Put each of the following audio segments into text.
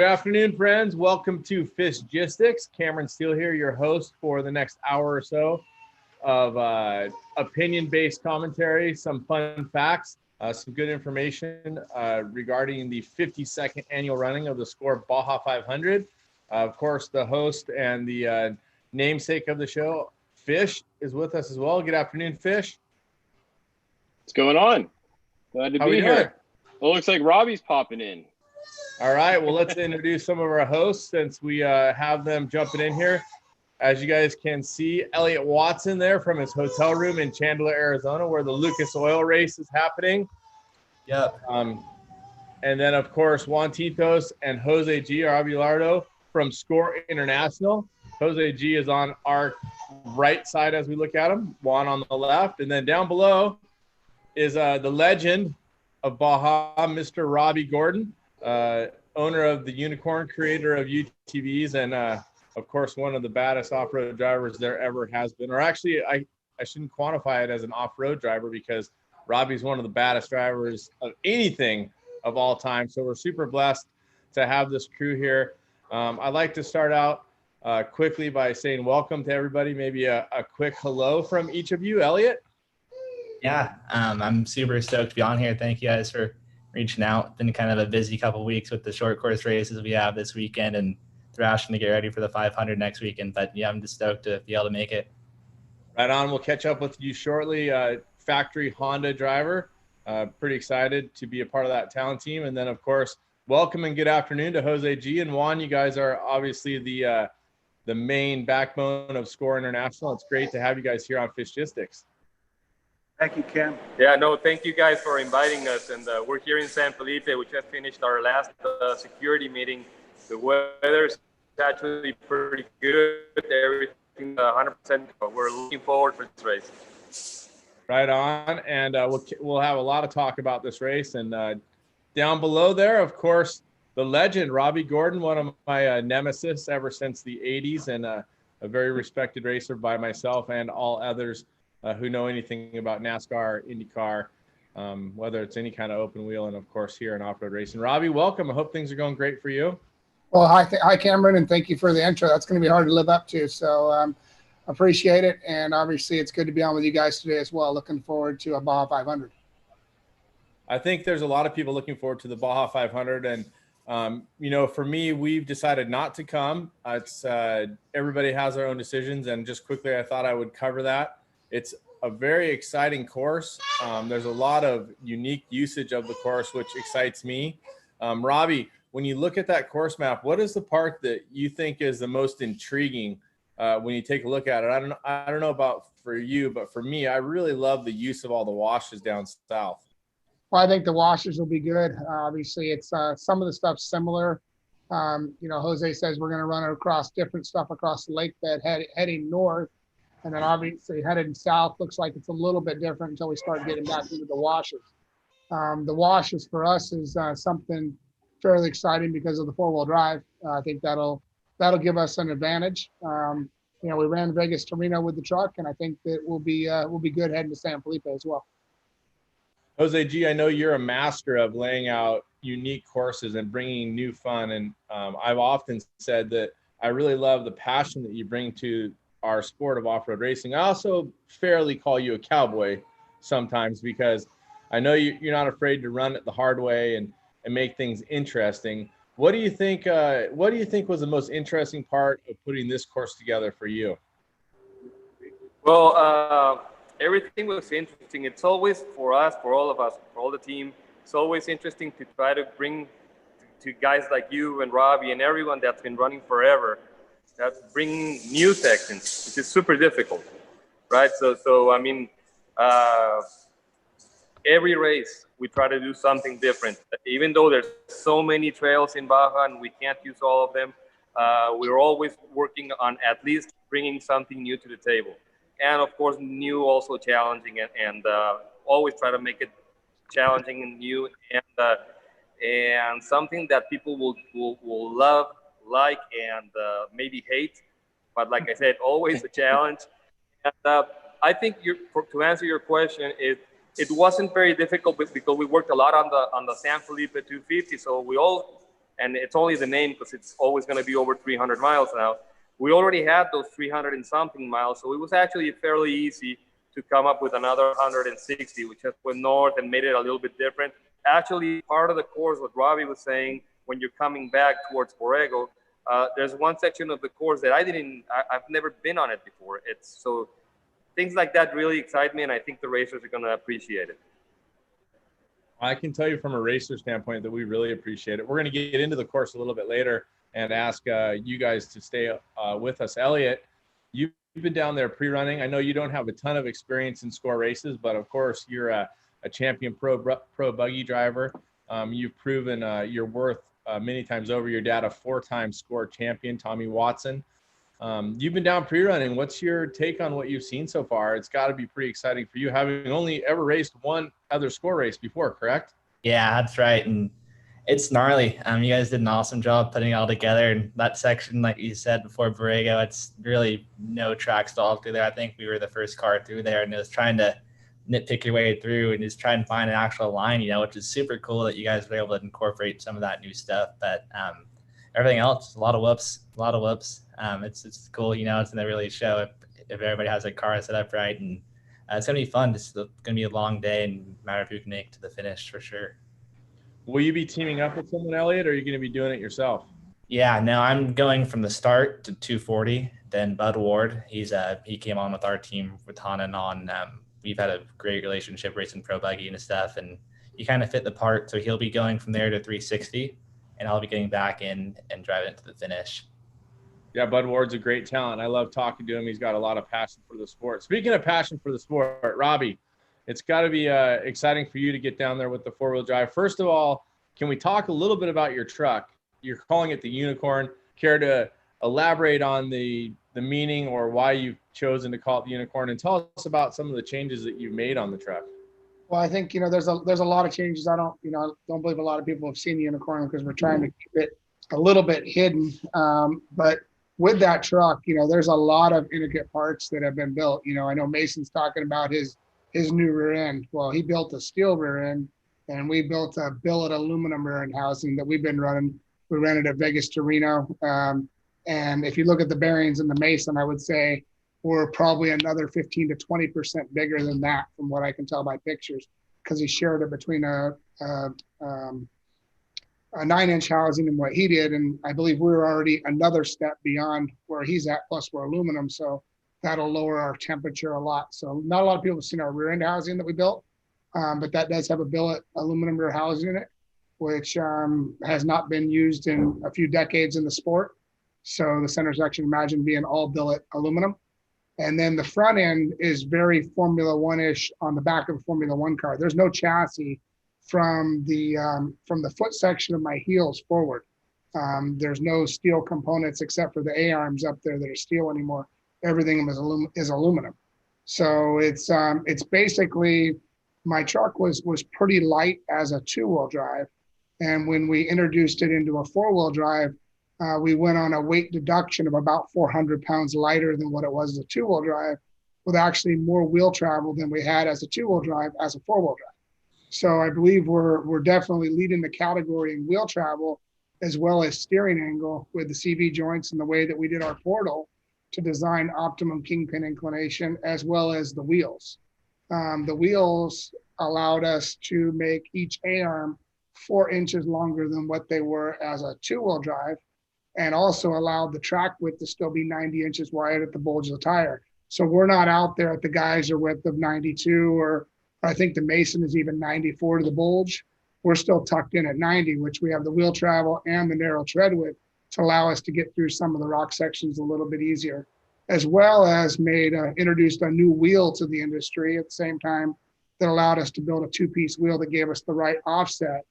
Good afternoon, friends. Welcome to Fishgistics. Cameron Steele here, your host for the next hour or so of opinion-based commentary, some fun facts, some good information regarding the 52nd annual running of the SCORE Baja 500. Of course, the host and the namesake of the show, Fish, is with us as well. Good afternoon, Fish. What's going on? Glad to be here. Well, it looks like Robbie's popping in. All right, well, let's introduce some of our hosts since we have them jumping in here. As you guys can see, Elliot Watson there from his hotel room in Chandler, Arizona, where the Lucas Oil race is happening. Yep. And then, of course, Juan Titos and Jose G. Abelardo from SCORE International. Jose G is on our right side as we look at him, Juan on the left. And then down below is the legend of Baja, Mr. Robbie Gordon. Owner of the Unicorn, creator of UTVs, and of course one of the baddest off-road drivers there ever has been. Or actually, I shouldn't quantify it as an off-road driver because Robbie's one of the baddest drivers of anything of all time. So we're super blessed to have this crew here. I'd like to start out quickly by saying welcome to everybody. Maybe a quick hello from each of you. Elliot? Yeah, I'm super stoked to be on here. Thank you guys for reaching out. Been kind of a busy couple of weeks with the short course races we have this weekend and thrashing to get ready for the 500 next weekend. But yeah, I'm just stoked to be able to make it. Right on. We'll catch up with you shortly. Factory Honda driver. Pretty excited to be a part of that talent team. And then, of course, welcome and good afternoon to Jose G and Juan. You guys are obviously the main backbone of SCORE International. It's great to have you guys here on Fishgistics. Thank you, Cam. Yeah, no, thank you guys for inviting us. And we're here in San Felipe. We just finished our last security meeting. The weather's actually pretty good. Everything 100%. We're looking forward for this race. Right on. And we'll have a lot of talk about this race. And down below there, of course, the legend, Robbie Gordon, one of my nemesis ever since the 80s, and a very respected racer by myself and all others who know anything about NASCAR, IndyCar, whether it's any kind of open wheel, and of course here in off-road racing. Robbie, welcome. I hope things are going great for you. Well, hi, Cameron, and thank you for the intro. That's going to be hard to live up to, so appreciate it. And obviously, it's good to be on with you guys today as well. Looking forward to a Baja 500. I think there's a lot of people looking forward to the Baja 500, and for me, we've decided not to come. It's everybody has their own decisions, and just quickly, I thought I would cover that. It's a very exciting course. There's a lot of unique usage of the course, which excites me. Robbie, when you look at that course map, what is the part that you think is the most intriguing when you take a look at it? I don't know about for you, but for me, I really love the use of all the washes down south. Well, I think the washes will be good. Obviously, it's some of the stuff's similar. Jose says we're going to run across different stuff across the lake bed heading north. And then obviously headed south looks like it's a little bit different until we start getting back into the washes. The washes for us is something fairly exciting because of the four-wheel drive. I think that'll give us an advantage. We ran Vegas to Reno with the truck, and I think that we'll be good heading to San Felipe as well. Jose G, I know you're a master of laying out unique courses and bringing new fun. And I've often said that I really love the passion that you bring to our sport of off-road racing. I also fairly call you a cowboy sometimes because I know you're not afraid to run it the hard way and make things interesting. What do you think was the most interesting part of putting this course together for you? Well, everything was interesting. It's always for us, for all of us, for all the team, it's always interesting to try to bring to guys like you and Robbie and everyone that's been running forever, that's bringing new sections, which is super difficult, right? So I mean, every race we try to do something different. Even though there's so many trails in Baja and we can't use all of them, we're always working on at least bringing something new to the table. And of course, new also challenging and always try to make it challenging and new and something that people will love, like, and maybe hate. But like I said, always a challenge. And I think to answer your question, it wasn't very difficult because we worked a lot on the San Felipe 250. So we all and it's only the name because it's always going to be over 300 miles now. We already had those 300 and something miles, so it was actually fairly easy to come up with another 160, which just went north and made it a little bit different. Actually, part of the course, what Robbie was saying, when you're coming back towards Borrego, there's one section of the course that I've never been on it before. So things like that really excite me, and I think the racers are going to appreciate it. I can tell you from a racer standpoint that we really appreciate it. We're going to get into the course a little bit later and ask you guys to stay with us. Elliot, you've been down there pre-running. I know you don't have a ton of experience in score races, but of course you're a champion pro buggy driver. You've proven your worth many times over. Your dad, a 4-time score champion, Tommy Watson. You've been down pre-running. What's your take on what you've seen so far? It's got to be pretty exciting for you, having only ever raced one other score race before, correct? Yeah, that's right. And it's gnarly. You guys did an awesome job putting it all together. And that section, like you said before Borrego, it's really no track stall through there. I think we were the first car through there, and it was trying to nitpick your way through and just try and find an actual line, which is super cool that you guys were able to incorporate some of that new stuff. But everything else, a lot of whoops. It's cool, it's going to really show if everybody has a car set up right. And it's going to be fun. It's going to be a long day, and no matter who can make it to the finish for sure. Will you be teaming up with someone, Elliot, or are you going to be doing it yourself? Yeah, no, I'm going from the start to 240. Then Bud Ward, he came on with our team with Hanan on. We've had a great relationship racing pro buggy and stuff, and he kind of fit the part. So he'll be going from there to 360, and I'll be getting back in and driving it to the finish. Yeah, Bud Ward's a great talent. I love talking to him. He's got a lot of passion for the sport. Speaking of passion for the sport, Robbie, it's got to be exciting for you to get down there with the four-wheel drive. First of all, can we talk a little bit about your truck? You're calling it the Unicorn. Care to elaborate on the meaning or why you've chosen to call it the Unicorn, and tell us about some of the changes that you've made on the truck? Well, I think, there's a lot of changes. I don't believe a lot of people have seen the Unicorn because we're trying to keep it a little bit hidden. But with that truck, there's a lot of intricate parts that have been built. I know Mason's talking about his new rear end. Well, he built a steel rear end, and we built a billet aluminum rear end housing that we've been running. We rented at Vegas to Reno. And if you look at the bearings in the Mason, I would say we're probably another 15 to 20% bigger than that from what I can tell by pictures, because he shared it between a 9-inch housing and what he did. And I believe we're already another step beyond where he's at, plus we're aluminum. So that'll lower our temperature a lot. So not a lot of people have seen our rear end housing that we built, but that does have a billet aluminum rear housing in it, which has not been used in a few decades in the sport. So the center section, imagine being all billet aluminum. And then the front end is very Formula One-ish on the back of a Formula One car. There's no chassis from the foot section of my heels forward. There's no steel components except for the A-arms up there that are steel anymore. Everything is aluminum. So it's basically, my truck was pretty light as a 2-wheel drive. And when we introduced it into a 4-wheel drive, we went on a weight deduction of about 400 pounds lighter than what it was as a 2-wheel drive, with actually more wheel travel than we had as a 2-wheel drive as a 4-wheel drive. So I believe we're definitely leading the category in wheel travel as well as steering angle with the CV joints and the way that we did our portal to design optimum kingpin inclination, as well as the wheels. The wheels allowed us to make each A-arm 4 inches longer than what they were as a 2-wheel drive, and also allowed the track width to still be 90 inches wide at the bulge of the tire. So we're not out there at the geyser width of 92, or I think the Mason is even 94 to the bulge. We're still tucked in at 90, which we have the wheel travel and the narrow tread width to allow us to get through some of the rock sections a little bit easier, as well as introduced a new wheel to the industry at the same time that allowed us to build a 2-piece wheel that gave us the right offset.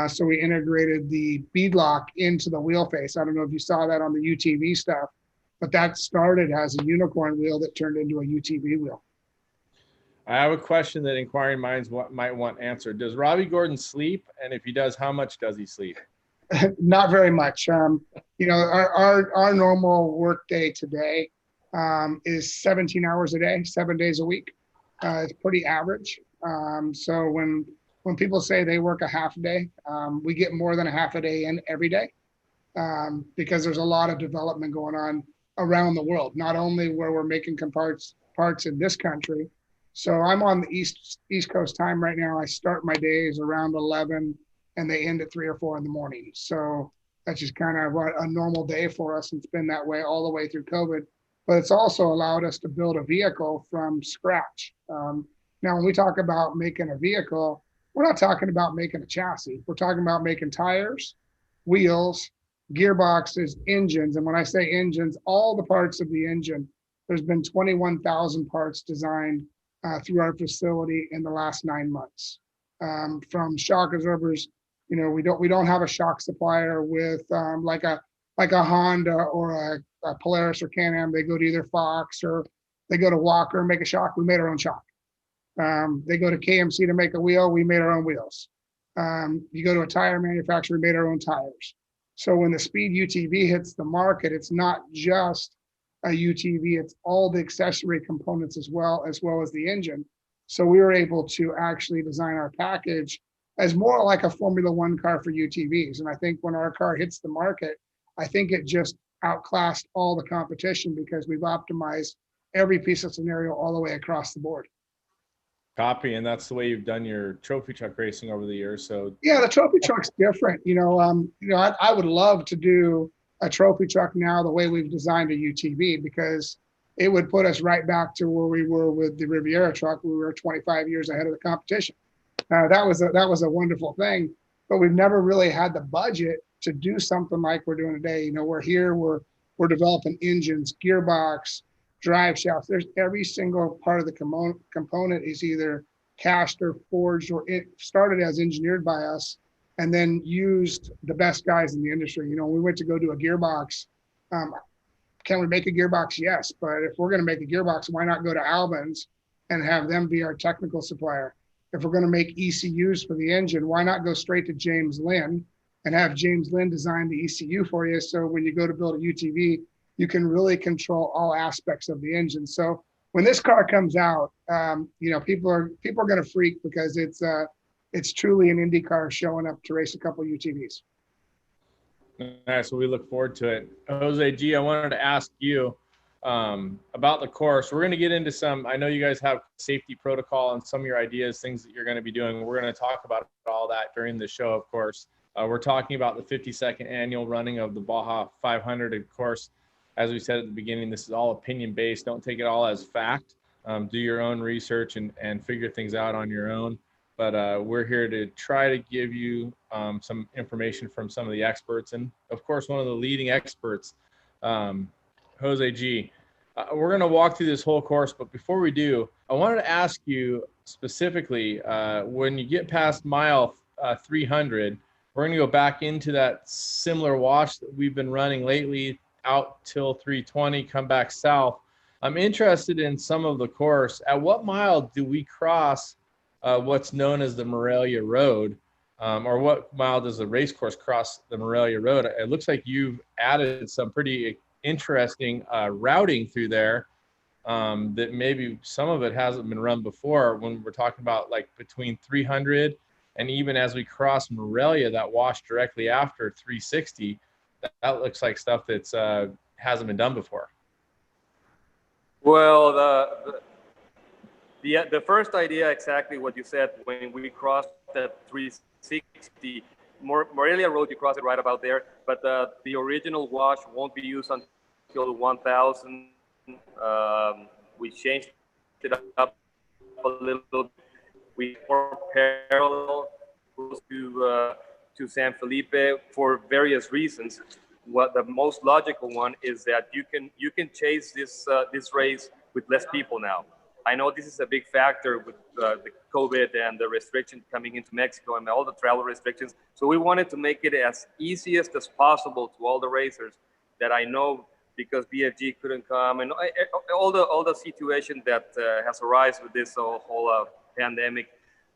So we integrated the beadlock into the wheel face. I don't know if you saw that on the UTV stuff, but that started as a Unicorn wheel that turned into a UTV wheel. I have a question that inquiring minds might want answered. Does Robbie Gordon sleep? And if he does, how much does he sleep? Not very much. Our normal work day today is 17 hours a day, 7 days a week. It's pretty average. So when when people say they work a half a day, we get more than a half a day in every day, because there's a lot of development going on around the world, not only where we're making parts in this country. So I'm on the East Coast time right now. I start my days around 11 and they end at 3 or 4 in the morning. So that's just kind of a normal day for us. It's been that way all the way through COVID, but it's also allowed us to build a vehicle from scratch. Now, when we talk about making a vehicle, we're not talking about making a chassis. We're talking about making tires, wheels, gearboxes, engines. And when I say engines, all the parts of the engine, there's been 21,000 parts designed through our facility in the last 9 months. From shock absorbers, we don't have a shock supplier with like a Honda or a Polaris or Can-Am. They go to either Fox or they go to Walker and make a shock. We made our own shock. They go to KMC to make a wheel. We made our own wheels. You go to a tire manufacturer, we made our own tires. So when the Speed UTV hits the market, it's not just a UTV, it's all the accessory components as well as the engine. So we were able to actually design our package as more like a Formula One car for UTVs. And I think when our car hits the market, I think it just outclassed all the competition because we've optimized every piece of scenario all the way across the board. Copy, and that's the way you've done your trophy truck racing over the years. So yeah, the trophy truck's different. I would love to do a trophy truck now the way we've designed a UTV, because it would put us right back to where we were with the Riviera truck. We were 25 years ahead of the competition. That was a wonderful thing, but we've never really had the budget to do something like we're doing today. We're here, we're developing engines, gearbox, drive shafts. There's every single part of the component is either cast or forged, or it started as engineered by us and then used the best guys in the industry. We went to go do a gearbox. Can we make a gearbox? Yes. But if we're going to make a gearbox, why not go to Albans and have them be our technical supplier? If we're going to make ECUs for the engine, why not go straight to James Lynn and have James Lynn design the ECU for you? So when you go to build a UTV, you can really control all aspects of the engine. So when this car comes out, people are going to freak because it's truly an Indy car showing up to race a couple UTVs. All right, so we look forward to it. Jose G, I wanted to ask you about the course. We're going to get into some, I know you guys have safety protocol and some of your ideas, things that you're going to be doing. We're going to talk about all that during the show, of course. We're talking about the 52nd annual running of the Baja 500. Of course, as we said at the beginning, this is all opinion-based. Don't take it all as fact. Do your own research and figure things out on your own. But we're here to try to give you some information from some of the experts. And, of course, one of the leading experts, Jose G. We're going to walk through this whole course. But before we do, I wanted to ask you specifically, when you get past mile 300, we're going to go back into that similar wash that we've been running lately, out till 320, come back south. I'm interested in some of the course. At what mile do we cross what's known as the Morelia Road, or what mile does the race course cross the Morelia Road? It looks like you've added some pretty interesting routing through there that maybe some of it hasn't been run before, when we're talking about like between 300 and even as we cross Morelia, that wash directly after 360, that looks like stuff that's hasn't been done before. Well, the first idea, exactly what you said, when we crossed that 360, Morelia Road, you cross it right about there, but the original wash won't be used until 1000. We changed it up a little bit. We more parallel to San Felipe for various reasons. What the most logical one is that you can chase this race with less people now. I know this is a big factor with the COVID and the restrictions coming into Mexico and all the travel restrictions. So we wanted to make it as easiest as possible to all the racers that I know, because BFG couldn't come and all the situation that has arisen with this whole pandemic.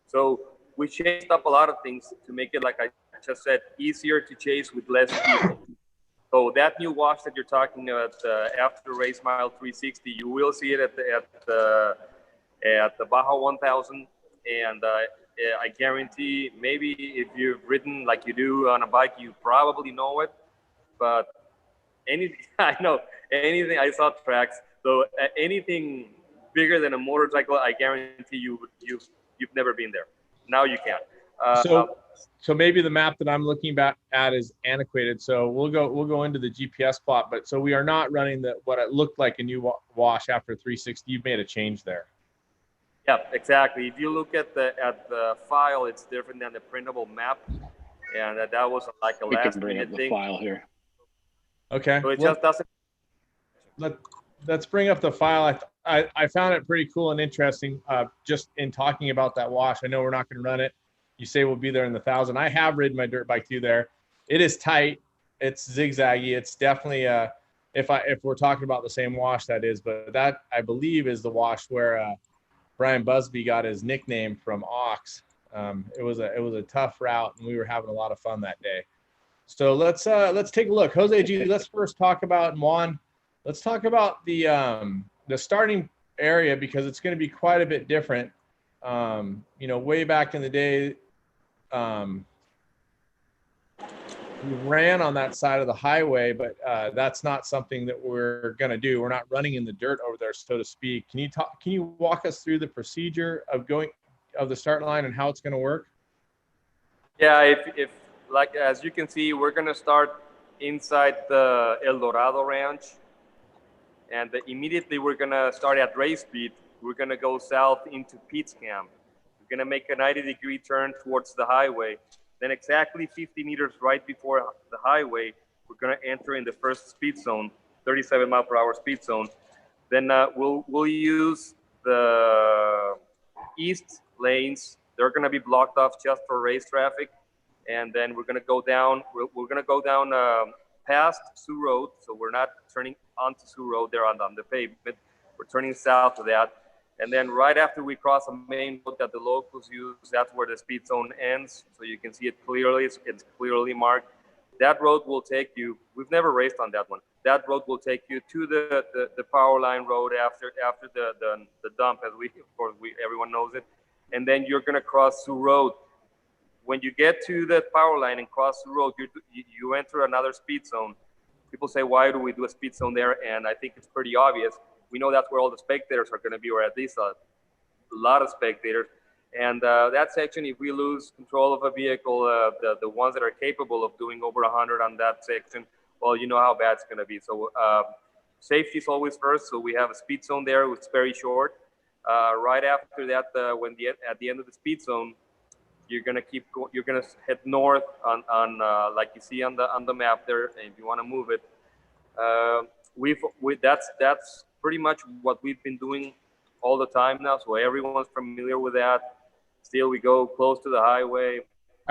So we changed up a lot of things to make it, like I just said, easier to chase with less people. So that new wash that you're talking about after race mile 360, you will see it at the Baja 1000, and I guarantee maybe if you've ridden like you do on a bike, you probably know it. But I know anything. I saw tracks. So anything bigger than a motorcycle, I guarantee you've never been there. Now you can. So maybe the map that I'm looking back at is antiquated. So we'll go into the GPS plot. But so we are not running what it looked like a new wash after 360. You've made a change there. Yeah, exactly. If you look at the file, it's different than the printable map, and that was like a last minute thing. File here. Okay. So it just doesn't. Let's bring up the file. I found it pretty cool and interesting. Just in talking about that wash, I know we're not going to run it. You say we'll be there in the 1,000. I have ridden my dirt bike through there. It is tight. It's zigzaggy. It's definitely if we're talking about the same wash, that is. But that I believe is the wash where Brian Busby got his nickname from Ox. It was a tough route, and we were having a lot of fun that day. So let's take a look. Jose G, let's first talk about Juan. Let's talk about the starting area, because it's going to be quite a bit different. Way back in the day, we ran on that side of the highway, but that's not something that we're going to do. We're not running in the dirt over there, so to speak. Can you walk us through the procedure of the start line and how it's going to work? Yeah, if like as you can see, we're going to start inside the El Dorado Ranch, and immediately we're going to start at race speed. We're going to go south into Pete's Camp. We're going to make a 90-degree turn towards the highway. Then exactly 50 meters right before the highway, we're going to enter in the first speed zone, 37 mile per hour speed zone. Then we'll use the east lanes. They're going to be blocked off just for race traffic. And then we're going to go down. We're going to go down past Sioux Road. So we're not turning onto Sioux Road there on the pavement. We're turning south of that. And then right after we cross a main road that the locals use, that's where the speed zone ends. So you can see it clearly. It's clearly marked. That road will take you, we've never raced on that one. That road will take you to the power line road after the dump, as everyone knows it. And then you're going to cross Sioux Road. When you get to the power line and cross Sioux Road, you enter another speed zone. People say, why do we do a speed zone there? And I think it's pretty obvious. We know that's where all the spectators are going to be, or at least a lot of spectators. And that section, if we lose control of a vehicle, the ones that are capable of doing over 100 on that section, well, you know how bad it's going to be. So safety is always first. So we have a speed zone there, which is very short. Right after that, at the end of the speed zone, you're going to keep going. You're going to head north on like you see on the map there. And if you want to move it, that's pretty much what we've been doing all the time now. So everyone's familiar with that. Still, we go close to the highway.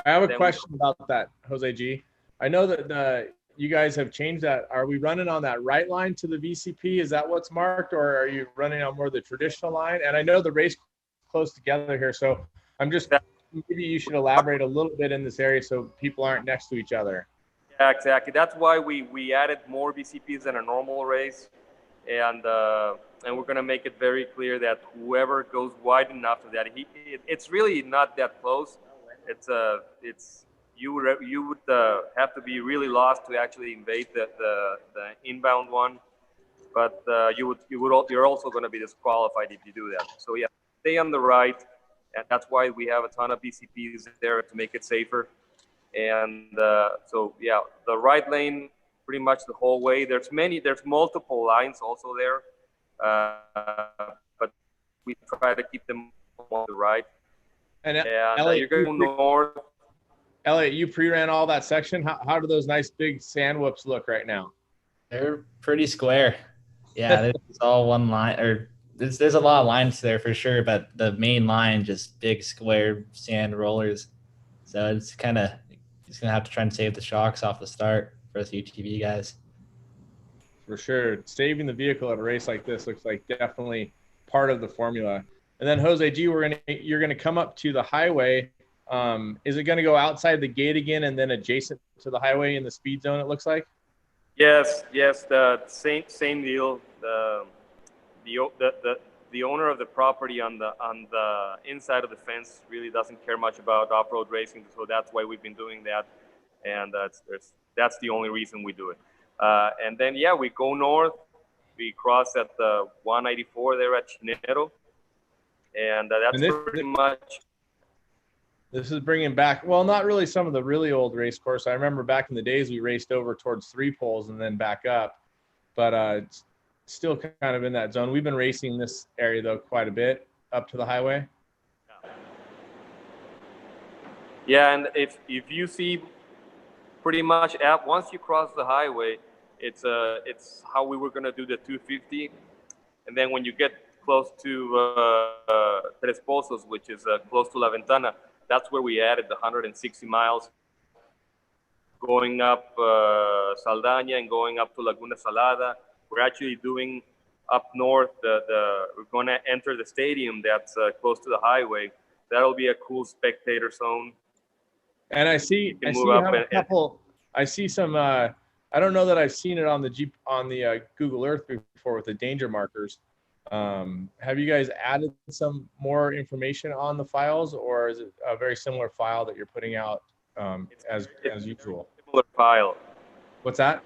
I have a question about that, Jose G. I know that you guys have changed that. Are we running on that right line to the VCP? Is that what's marked, or are you running on more the traditional line? And I know the race close together here, so I'm just maybe you should elaborate a little bit in this area so people aren't next to each other. Yeah, exactly. That's why we added more VCPs than a normal race. And we're going to make it very clear that whoever goes wide enough to that, it's really not that close. You would have to be really lost to actually invade the inbound one, but you're also going to be disqualified if you do that. So yeah, stay on the right, and that's why we have a ton of BCPs there to make it safer. And so yeah, the right lane pretty much the whole way. There's multiple lines also there, but we try to keep them on the right. And Elliot, you're going north. Elliot, you pre-ran all that section. How do those nice big sand whoops look right now? They're pretty square. Yeah, it's all one line, or there's a lot of lines there for sure, but the main line just big square sand rollers. So it's kind of just gonna have to try and save the shocks off the start for us UTV guys. For sure. Saving the vehicle at a race like this looks like definitely part of the formula. And then Jose G, you're gonna come up to the highway. Is it gonna go outside the gate again and then adjacent to the highway in the speed zone, it looks like? Yes, the same deal. the owner of the property on the inside of the fence really doesn't care much about off-road racing, so that's why we've been doing that, and that's the only reason we do it. And then yeah, we go north, we cross at the 194 there at Chinero, and that's pretty much. This is bringing back, well, not really some of the really old race course. I remember back in the days we raced over towards Three Poles and then back up, but it's still kind of in that zone. We've been racing this area though quite a bit up to the highway. Yeah, and if you see pretty much once you cross the highway, it's how we were gonna do the 250, and then when you get close to Tres Pozos, which is close to La Ventana, that's where we added the 160 miles going up Saldaña and going up to Laguna Salada. We're actually doing up north, we're going to enter the stadium that's close to the highway. That'll be a cool spectator zone. And I see some, I don't know that I've seen it on the Google Earth before with the danger markers. Have you guys added some more information on the files, or is it a very similar file that you're putting out as usual? Similar file. What's that?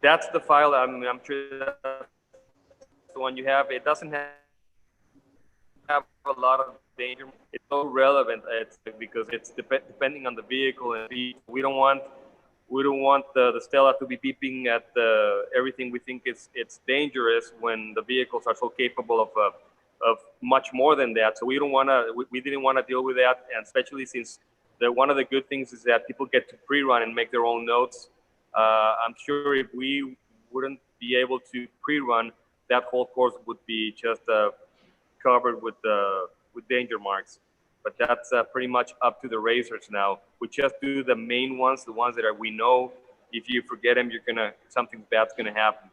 That's the file. I'm sure that's the one you have. It doesn't have a lot of danger. It's so relevant. It's because it's depending on the vehicle, and we don't want the Stella to be beeping at everything we think it's dangerous when the vehicles are so capable of much more than that. So we didn't want to deal with that, and especially since one of the good things is that people get to pre-run and make their own notes. I'm sure if we wouldn't be able to pre-run, that whole course would be just covered with danger marks. But that's pretty much up to the racers now. We just do the main ones, the ones that we know. If you forget them, something bad's gonna happen.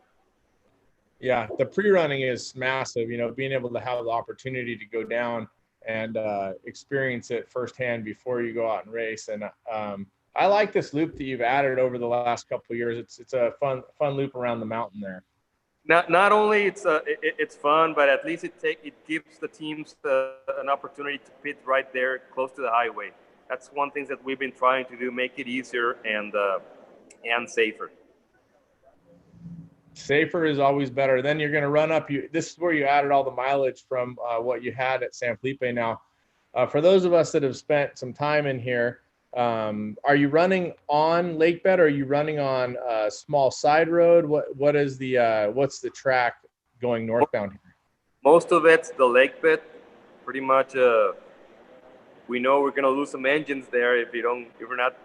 Yeah, the pre-running is massive. You know, being able to have the opportunity to go down and experience it firsthand before you go out and race. And I like this loop that you've added over the last couple of years. It's a fun loop around the mountain there. Not only it's fun, but at least it gives the teams an opportunity to pit right there close to the highway. That's one thing that we've been trying to do, make it easier and safer. Safer is always better. Then you're going to run up. This is where you added all the mileage from what you had at San Felipe. Now, for those of us that have spent some time in here, are you running on lake bed, or are you running on a small side road? What's the track going northbound here? Most of it's the lake bed. Pretty much, we know we're gonna lose some engines there if we're not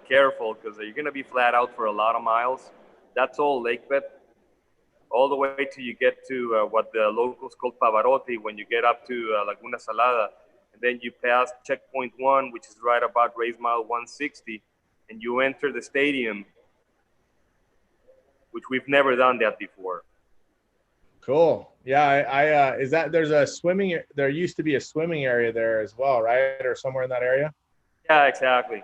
careful, because you're gonna be flat out for a lot of miles. That's all lake bed, all the way till you get to what the locals call Pavarotti. When you get up to Laguna Salada. Then you pass checkpoint 1, which is right about race mile 160, and you enter the stadium, which we've never done that before. Cool. Yeah, there used to be a swimming area there as well, right? Or somewhere in that area? Yeah, exactly.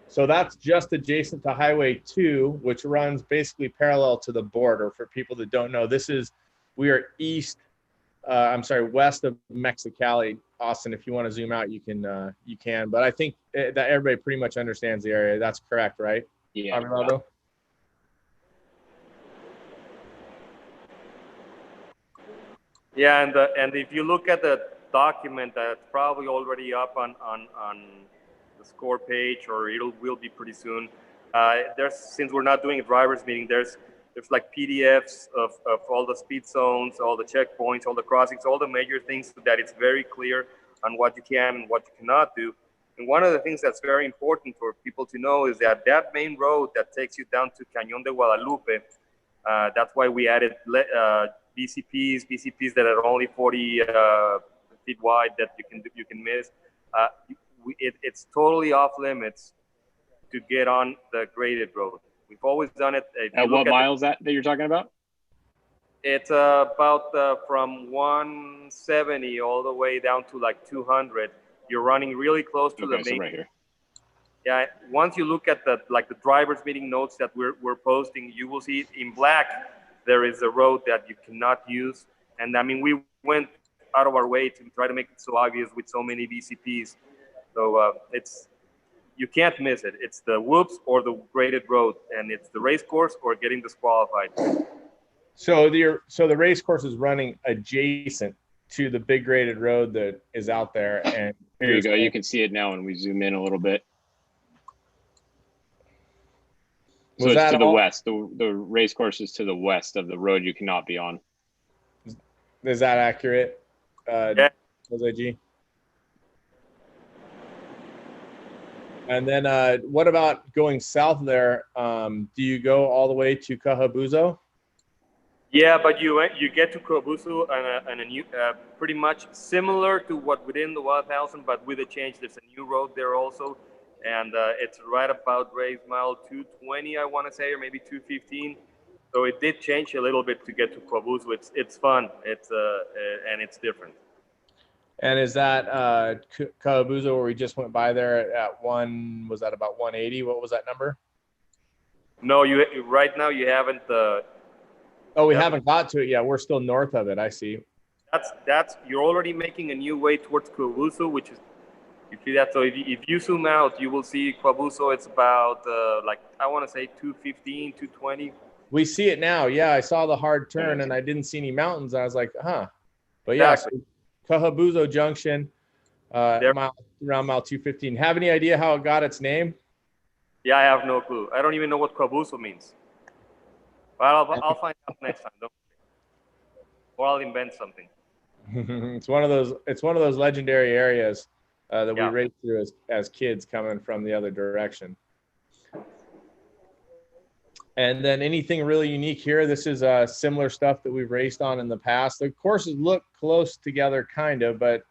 So that's just adjacent to Highway 2, which runs basically parallel to the border. For people that don't know, we are west of Mexicali. Austin, if you want to zoom out, you can. But I think that everybody pretty much understands the area. That's correct, right? Yeah. Yeah, and if you look at the document, that's probably already up on the score page, or will be pretty soon. Since we're not doing a drivers meeting, there's like PDFs of all the speed zones, all the checkpoints, all the crossings, all the major things, so that it's very clear on what you can and what you cannot do. And one of the things that's very important for people to know is that main road that takes you down to Cañón de Guadalupe, that's why we added BCPs that are only 40 feet wide that you can miss. It's totally off limits to get on the graded road. We've always done it. At what miles that you're talking about? It's about from 170 all the way down to like 200. You're running really close to the main. So right here. Yeah. Once you look at the drivers meeting notes that we're posting, you will see it in black. there is a road that you cannot use. And I mean, we went out of our way to try to make it so obvious with so many VCPs. So you can't miss it. It's the whoops or the graded road, and it's the race course or getting disqualified. So the race course is running adjacent to the big graded road that is out there. And there you go. You can see it now when we zoom in a little bit. So it's to the west. The race course is to the west of the road you cannot be on. Is that accurate, Yeah. Jose G? And then what about going south there? Do you go all the way to Cajabuzo? Yeah, but you get to Cajabuzo and a new, pretty much similar to what within the 1000, but with a change. There's a new road there also, and it's right about race mile 220, I want to say, or maybe 215. So it did change a little bit to get to Cajabuzo. It's fun. And it's different. And is that Cajabuzo where we just went by there at was that about 180? What was that number? No, right now you haven't. We haven't got to it yet. We're still north of it. I see. That's you're already making a new way towards Cajabuzo, which is, you see that. So if you zoom out, you will see Cajabuzo. It's about like, I want to say 215, 220. We see it now. Yeah, I saw the hard turn and I didn't see any mountains. I was like, huh. But yeah, exactly. So Cajabuzo Junction, around mile 215. Have any idea how it got its name? Yeah, I have no clue. I don't even know what Cajabuzo means. But I'll find out next time. Don't worry. Or I'll invent something. It's one of those legendary areas that we raced through as kids coming from the other direction. And then anything really unique here? This is similar stuff that we've raced on in the past. The courses look close together, kind of, but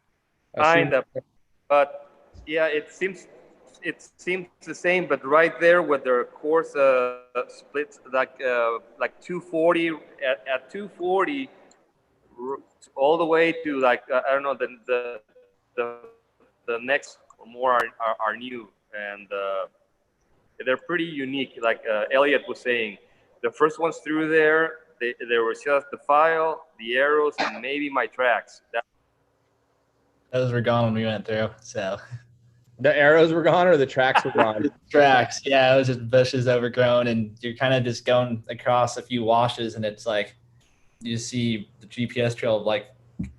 But yeah, it seems the same. But right there, where their course splits like 240 at 240, all the way to like I don't know, the next more are new, and they're pretty unique. Like Elliot was saying, the first ones through there, there was just the file, the arrows, and maybe my tracks. Those were gone when we went through. So the arrows were gone, or the tracks were gone? Tracks, yeah. It was just bushes overgrown, and you're kind of just going across a few washes, and it's like you see the GPS trail like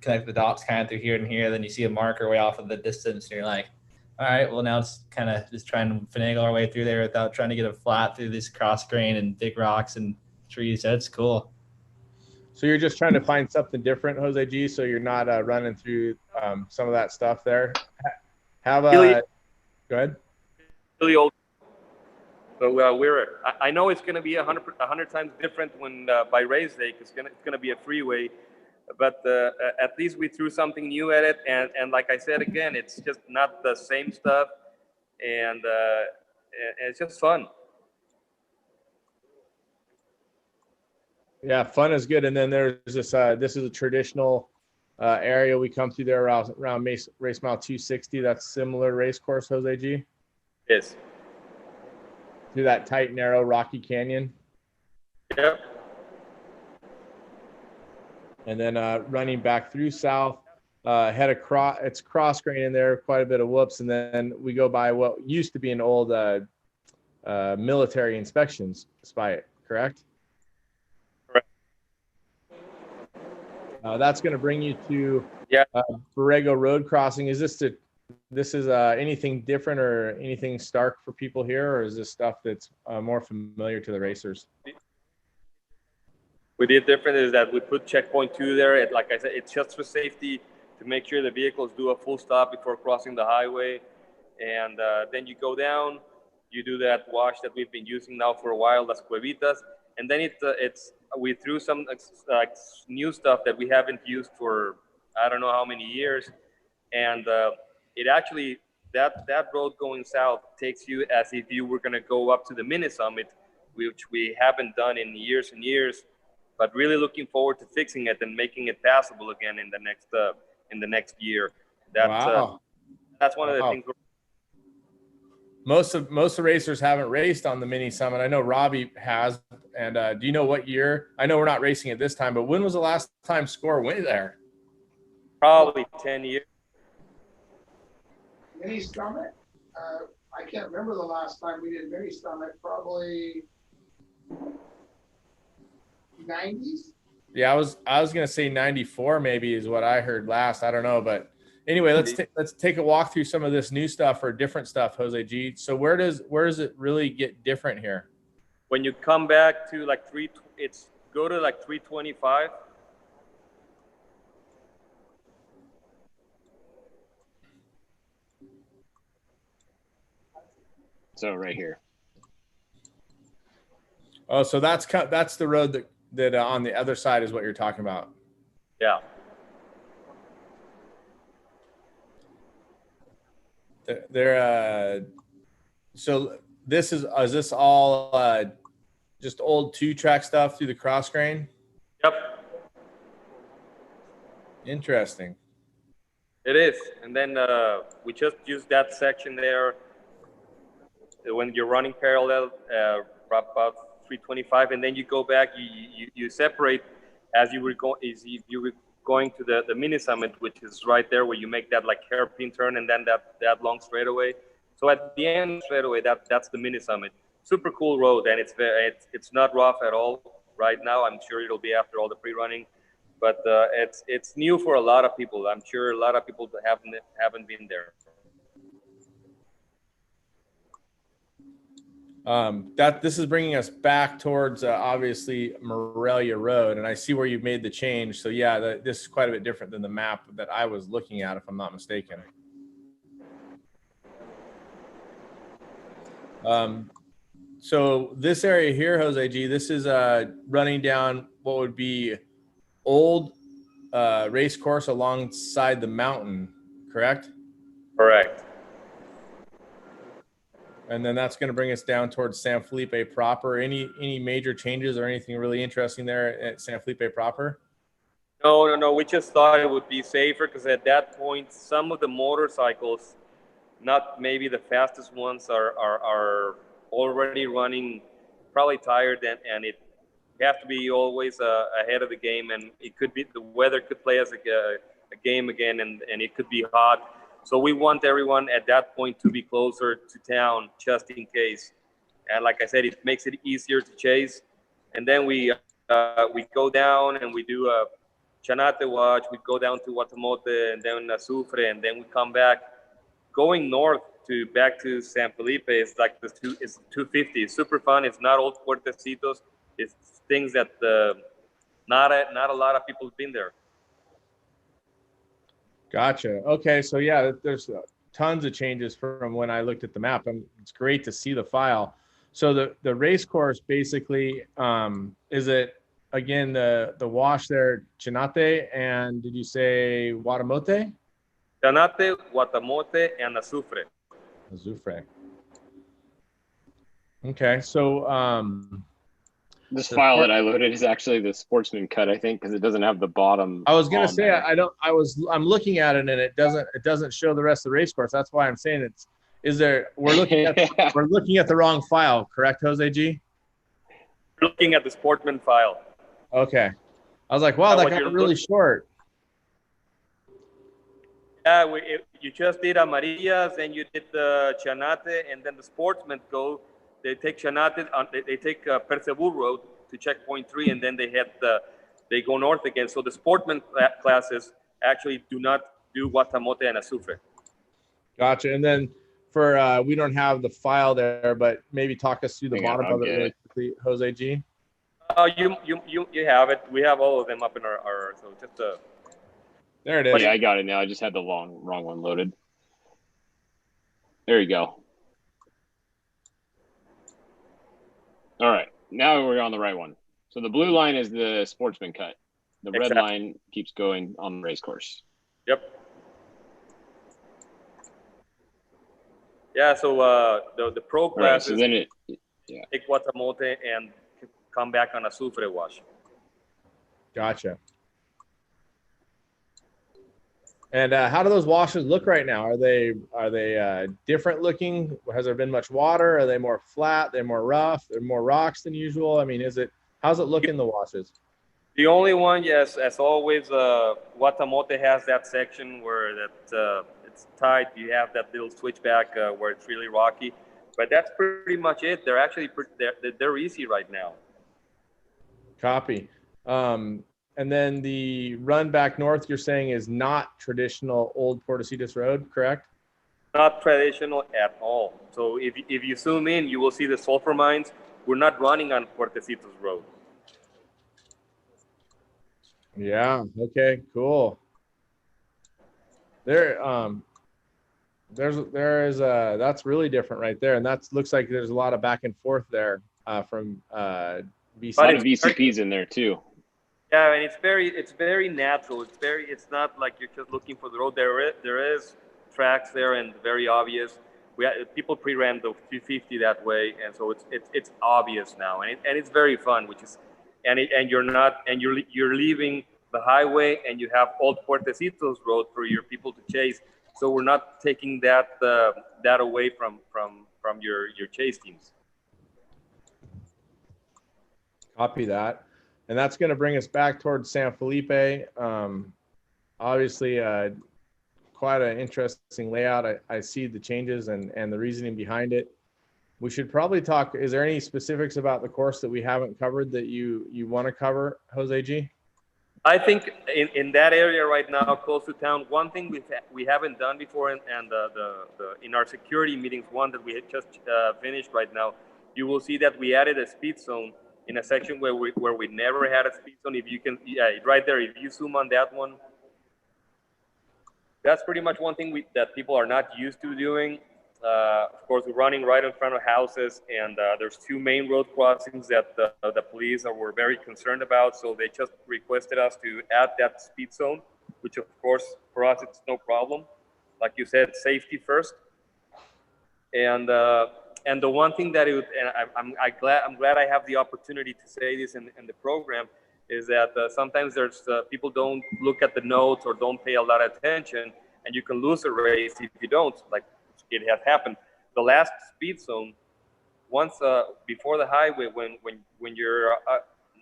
connect the dots kind of through here and here. Then you see a marker way off of the distance, and you're like, all right, well, now it's kind of just trying to finagle our way through there without trying to get a flat through this cross grain and big rocks and trees. That's cool. So you're just trying to find something different, Jose G, so you're not running through some of that stuff there. Go ahead. Really old. So I know it's going to be 100 times different when by race day, because it's going to be a freeway. But at least we threw something new at it, and like I said again, it's just not the same stuff, and it's just fun. Yeah, fun is good. And then there's this. This is a traditional area we come through there around race mile 260. That's similar race course, Jose G. Yes. Through that tight, narrow, rocky canyon. Yep. And then running back through south, head across. It's cross grain in there, quite a bit of whoops, and then we go by what used to be an old military inspections spot. Correct. That's going to bring you to Borrego Road crossing. Is this anything different or anything stark for people here, or is this stuff that's more familiar to the racers? We did different is that we put checkpoint 2 there. Like I said, it's just for safety to make sure the vehicles do a full stop before crossing the highway. And then you go down, you do that wash that we've been using now for a while, Las Cuevitas. And then we threw some new stuff that we haven't used for I don't know how many years. And it actually, that road going south takes you as if you were going to go up to the mini summit, which we haven't done in years and years. But really looking forward to fixing it and making it passable again in the next year. That's one of the things. most of the racers haven't raced on the mini summit. I know Robbie has. And do you know what year? I know we're not racing it this time, but when was the last time Score went there? Probably 10 years. Mini summit? I can't remember the last time we did mini summit. Probably 90s. Yeah, I was gonna say 94 maybe is what I heard last. I don't know, but anyway, let's take a walk through some of this new stuff or different stuff, Jose G. So where does it really get different here? When you come back to like go to like 325. So right here. Oh, so that's the road that on the other side is what you're talking about. Yeah. So is this all just old 2-track stuff through the cross grain? Yep. Interesting. It is. And then we just use that section there when you're running parallel, about 325, and then you go back, you separate as you were going to the mini summit, which is right there where you make that like hairpin turn and then that long straightaway. So at the end straightaway, that's the mini summit. Super cool road, and it's not rough at all right now. I'm sure it'll be after all the pre-running, but it's new for a lot of people. I'm sure a lot of people haven't been there. This is bringing us back towards obviously Morelia Road, and I see where you've made the change. So yeah, this is quite a bit different than the map that I was looking at, if I'm not mistaken. So this area here, Jose G, this is running down what would be old race course alongside the mountain, correct? Correct. And then that's going to bring us down towards San Felipe proper. Any major changes or anything really interesting there at San Felipe proper? No. We just thought it would be safer because at that point, some of the motorcycles, not maybe the fastest ones, are already running, probably tired, and it have to be always ahead of the game. And it could be the weather could play as a game again, and it could be hot. So we want everyone at that point to be closer to town just in case. And like I said, it makes it easier to chase. And then we go down and we do a Chanate watch. We go down to Guatamote and then Azufre, and then we come back. Going north back to San Felipe is like it's 250. It's super fun. It's not old Puertecitos. It's things that not a lot of people have been there. Gotcha. Okay, so yeah, there's tons of changes from when I looked at the map, and it's great to see the file. So the race course basically is it again the wash there, Chinate, and did you say Guatamote? Chanate, Guatamote, and Azufre. Azufre. Okay, so this file that I loaded is actually the Sportsman cut, I think, because it doesn't have the bottom. I was gonna say I'm looking at it and it doesn't show the rest of the race course. That's why I'm saying we're looking at the wrong file, correct, Jose G? Looking at the Sportsman file. Okay. I was like, wow, that got really short. Yeah, you just did Amarillas, then you did the Chanate, and then the Sportsmen go. They take Chanate, they take Percebur Road to checkpoint 3, and then they go north again. So the Sportsman classes actually do not do Guatamote and Azufre. Gotcha. And then for we don't have the file there, but maybe talk us through the bottom of it really quickly, Jose G. You have it. We have all of them up in our so just there it is. Yeah, I got it now. I just had the wrong one loaded. There you go. All right, now we're on the right one. So the blue line is the Sportsman cut. The red line keeps going on the race course. Yep. Yeah, so the pro classes so then take Guatamote and come back on Azufre wash. Gotcha. And how do those washes look right now? Are they different looking? Has there been much water? Are they more flat? They're more rough? They're more rocks than usual? I mean, how's it look in the washes? The only one, yes, as always, Guatamote has that section where it's tight. You have that little switchback where it's really rocky, but that's pretty much it. They're actually they're easy right now. Copy. And then the run back north, you're saying, is not traditional old Portecitos Road, correct? Not traditional at all. So if you zoom in, you will see the sulfur mines. We're not running on Portecitos Road. Yeah. Okay. Cool. There is that's really different right there, and that looks like there's a lot of back and forth there from VCP. A lot of VCPs in there too. Yeah, and it's very natural. It's not like you're just looking for the road. There is tracks there and very obvious. People pre-ran the 250 that way, and so it's obvious now, and it's very fun. You're leaving the highway, and you have Old Puertecitos Road for your people to chase. So we're not taking that away from your chase teams. Copy that. And that's going to bring us back towards San Felipe. Obviously, quite an interesting layout. I see the changes and the reasoning behind it. We should probably talk. Is there any specifics about the course that we haven't covered that you want to cover, Jose G? I think in that area right now, close to town, one thing we haven't done before, and in our security meetings, one that we had just finished right now, you will see that we added a speed zone in a section where we never had a speed zone. If you can, right there, if you zoom on that one, that's pretty much one thing that people are not used to doing. Of course, we're running right in front of houses, and there's two main road crossings that the police were very concerned about, so they just requested us to add that speed zone, which of course, for us, it's no problem. Like you said, safety first. And the one thing that I'm glad I have the opportunity to say this in the program is that sometimes there's people don't look at the notes or don't pay a lot of attention, and you can lose a race if you don't. Like it has happened. The last speed zone, once before the highway, when you're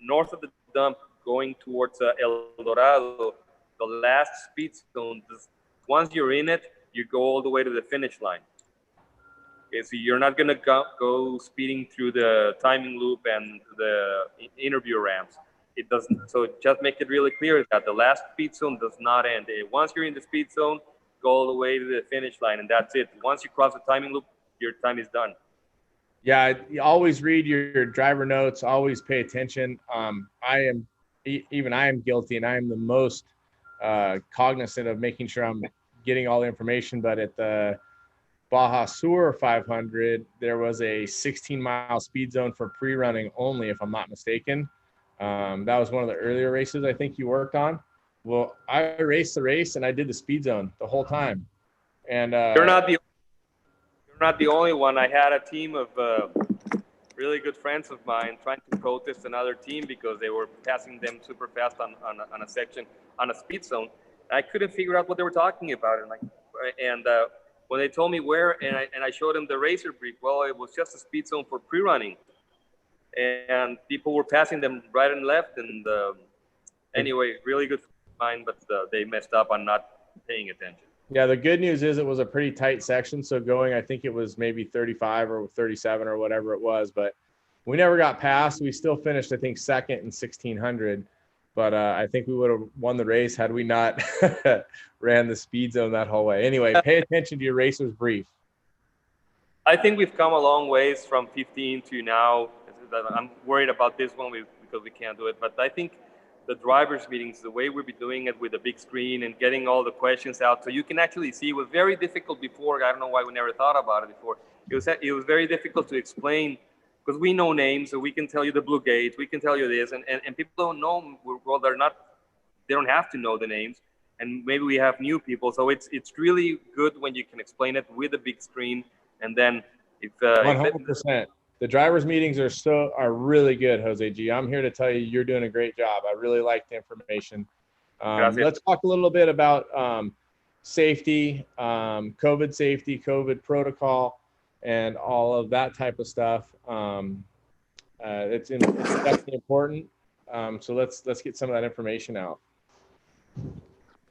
north of the dump going towards El Dorado, the last speed zone, once you're in it, you go all the way to the finish line. Okay, so you're not gonna go speeding through the timing loop and the interview ramps. It doesn't. So just make it really clear that the last speed zone does not end. Once you're in the speed zone, go all the way to the finish line, and that's it. Once you cross the timing loop, your time is done. Yeah, you always read your driver notes. Always pay attention. I am guilty, and I am the most cognizant of making sure I'm getting all the information. But at the Baja Sur 500, there was a 16-mile speed zone for pre-running only, if I'm not mistaken. That was one of the earlier races I think you worked on. Well, I raced the race and I did the speed zone the whole time. And you're not the only one. I had a team of really good friends of mine trying to protest another team because they were passing them super fast on a section on a speed zone. I couldn't figure out what they were talking about, and when they told me where, and I showed them the racer brief, well, it was just a speed zone for pre-running, and people were passing them right and left. And anyway, really good mine, but they messed up on not paying attention. Yeah, the good news is it was a pretty tight section. So going, I think it was maybe 35 or 37 or whatever it was, but we never got past. We still finished, I think, second in 1600. But I think we would have won the race had we not ran the speed zone that whole way. Anyway, pay attention to your racer's brief. I think we've come a long ways from 15 to now. I'm worried about this one because we can't do it. But I think the drivers' meetings, the way we'll be doing it with a big screen and getting all the questions out so you can actually see, it was very difficult before. I don't know why we never thought about it before. It was very difficult to explain because we know names, so we can tell you the Blue Gates, we can tell you this, and people don't know. Well, they don't have to know the names, and maybe we have new people. So it's really good when you can explain it with a big screen, and then 100%. The drivers' meetings are really good, Jose G. I'm here to tell you, you're doing a great job. I really like the information. Let's talk a little bit about safety, COVID protocol, and all of that type of stuff. It's definitely important. So let's get some of that information out.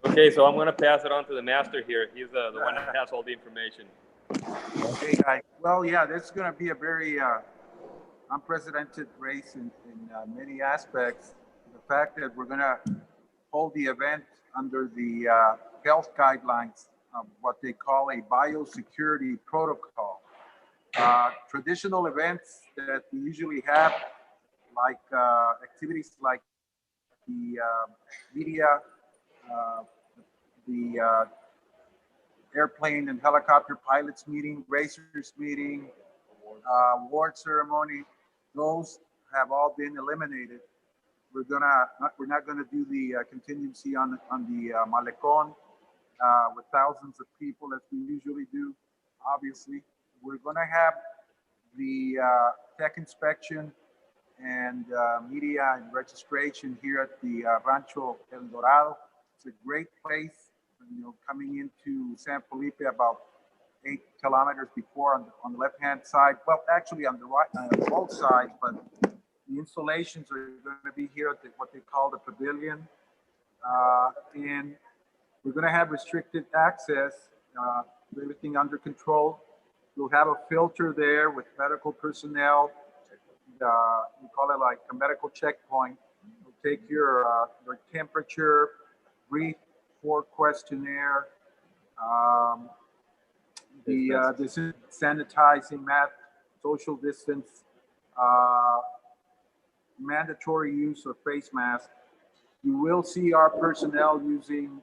Okay, so I'm going to pass it on to the master here. He's the one that has all the information. Okay, guys. Well, yeah, this is going to be a very unprecedented race in many aspects. The fact that we're going to hold the event under the health guidelines of what they call a biosecurity protocol. Traditional events that we usually have, like activities like the media, the airplane and helicopter pilots meeting, racers meeting, award ceremony, those have all been eliminated. We're not gonna do the contingency on the Malecon with thousands of people as we usually do. Obviously, we're gonna have the tech inspection and media and registration here at the Rancho El Dorado. It's a great place, you know, coming into San Felipe about 8 kilometers before on the left-hand side. Well, actually on the right, both sides, but the installations are going to be here at what they call the pavilion. And we're going to have restricted access, everything under control. We'll have a filter there with medical personnel. We call it like a medical checkpoint. We'll take your temperature, breathe for questionnaire, the sanitizing mat, social distance, mandatory use of face mask. You will see our personnel using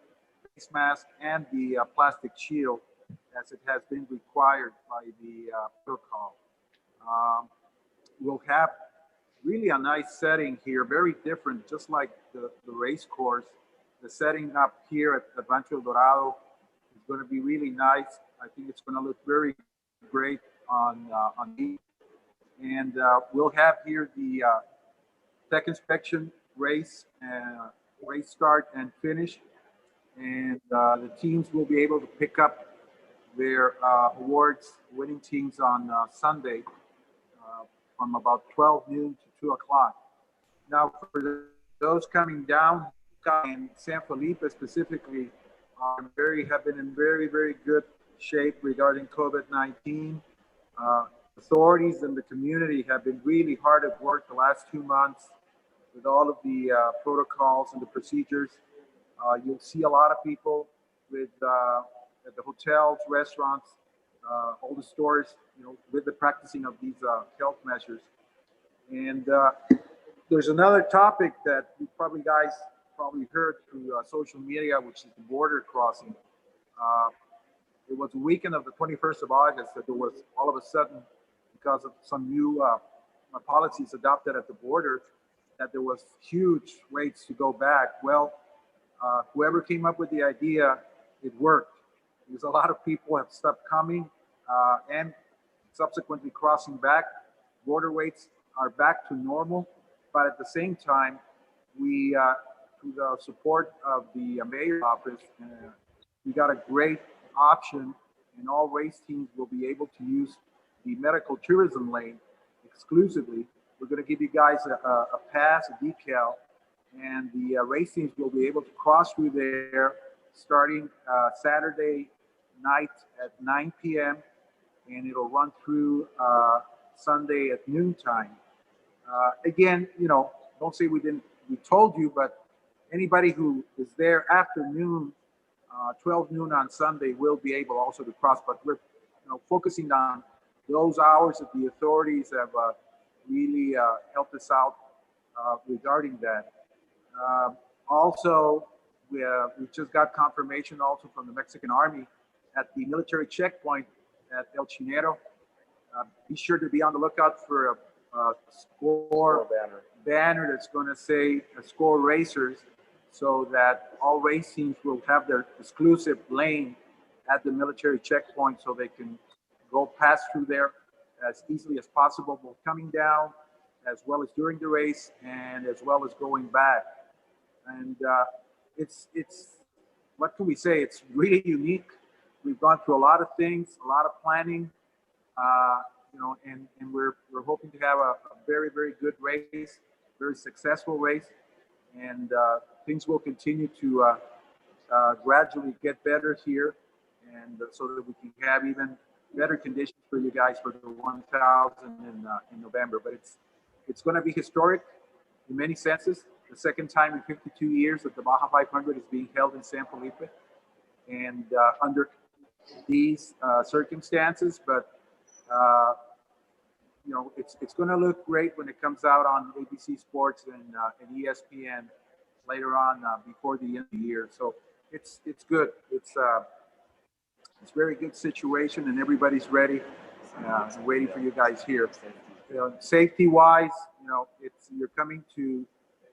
face mask and the plastic shield as it has been required by the protocol. We'll have really a nice setting here, very different, just like the race course. The setting up here at the Rancho El Dorado is going to be really nice. I think it's going to look very great on me. And we'll have here the tech inspection race, race start and finish. And the teams will be able to pick up their awards, winning teams on Sunday from about 12 noon to 2 o'clock. Now, for those coming down in San Felipe specifically, have been in very, very good shape regarding COVID-19. Authorities and the community have been really hard at work the last 2 months with all of the protocols and the procedures. You'll see a lot of people with at the hotels, restaurants, all the stores, you know, with the practicing of these health measures. And there's another topic that you guys heard through social media, which is the border crossing. It was the weekend of the 21st of August that there was all of a sudden, because of some new policies adopted at the border, that there was huge waits to go back. Well, whoever came up with the idea, it worked. Because a lot of people have stopped coming and subsequently crossing back. Border waits are back to normal, but at the same time, we, through the support of the mayor's office, we got a great option, and all race teams will be able to use the medical tourism lane exclusively. We're going to give you guys a pass, a decal, and the race teams will be able to cross through there starting Saturday night at 9 p.m. and it'll run through Sunday at noontime. Again, you know, don't say we told you, but anybody who is there after noon, 12 noon on Sunday will be able also to cross, but we're focusing on those hours that the authorities have really helped us out regarding that. Also, we just got confirmation also from the Mexican Army at the military checkpoint at El Chinero. Be sure to be on the lookout for a score banner that's going to say "Score Racers," so that all race teams will have their exclusive lane at the military checkpoint, so they can go pass through there as easily as possible, both coming down as well as during the race and as well as going back. And it's what can we say? It's really unique. We've gone through a lot of things, a lot of planning, and we're hoping to have a very, very good race, very successful race, and things will continue to gradually get better here, and so that we can have even better conditions for you guys for the 1,000 in November. But it's going to be historic in many senses. The second time in 52 years that the Baja 500 is being held in San Felipe, and under these circumstances. But it's going to look great when it comes out on ABC Sports and ESPN later on before the end of the year. So it's good. It's a very good situation, and everybody's ready, waiting for you guys here. Safety-wise, you're coming to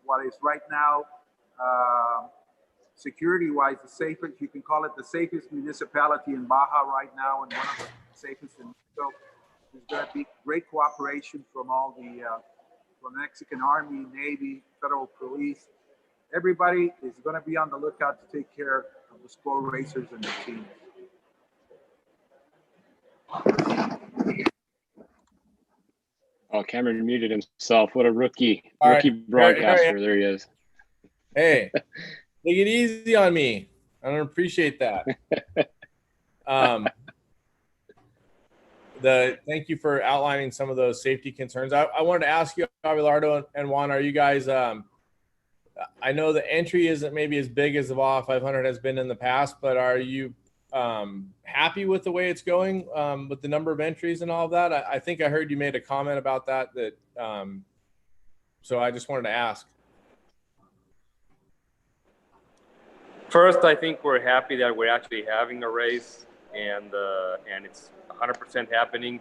what is right now, security-wise, the safest, you can call it the safest municipality in Baja right now, and one of the safest in Mexico. There's going to be great cooperation from all the from Mexican Army, Navy, Federal Police. Everybody is going to be on the lookout to take care of the score racers and the teams. Oh, Cameron muted himself. What a rookie Right. broadcaster. There he is. Hey, take it easy on me. I don't appreciate that. Thank you for outlining some of those safety concerns. I wanted to ask you, Abelardo and Juan, are you guys I know the entry isn't maybe as big as the Baja 500 has been in the past, but are you happy with the way it's going with the number of entries and all of that? I think I heard you made a comment about that so I just wanted to ask. First, I think we're happy that we're actually having a race, and it's 100% happening.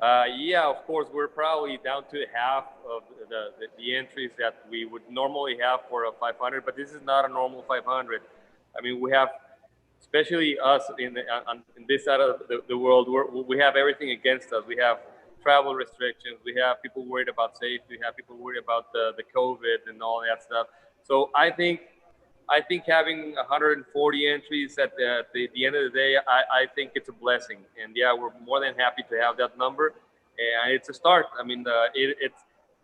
Yeah, of course, we're probably down to half of the entries that we would normally have for a 500, but this is not a normal 500. I mean, we have, especially us in this side of the world, we have everything against us. We have travel restrictions. We have people worried about safety. We have people worried about the COVID and all that stuff. So I think having 140 entries at the end of the day, I think it's a blessing. And yeah, we're more than happy to have that number. And it's a start. I mean,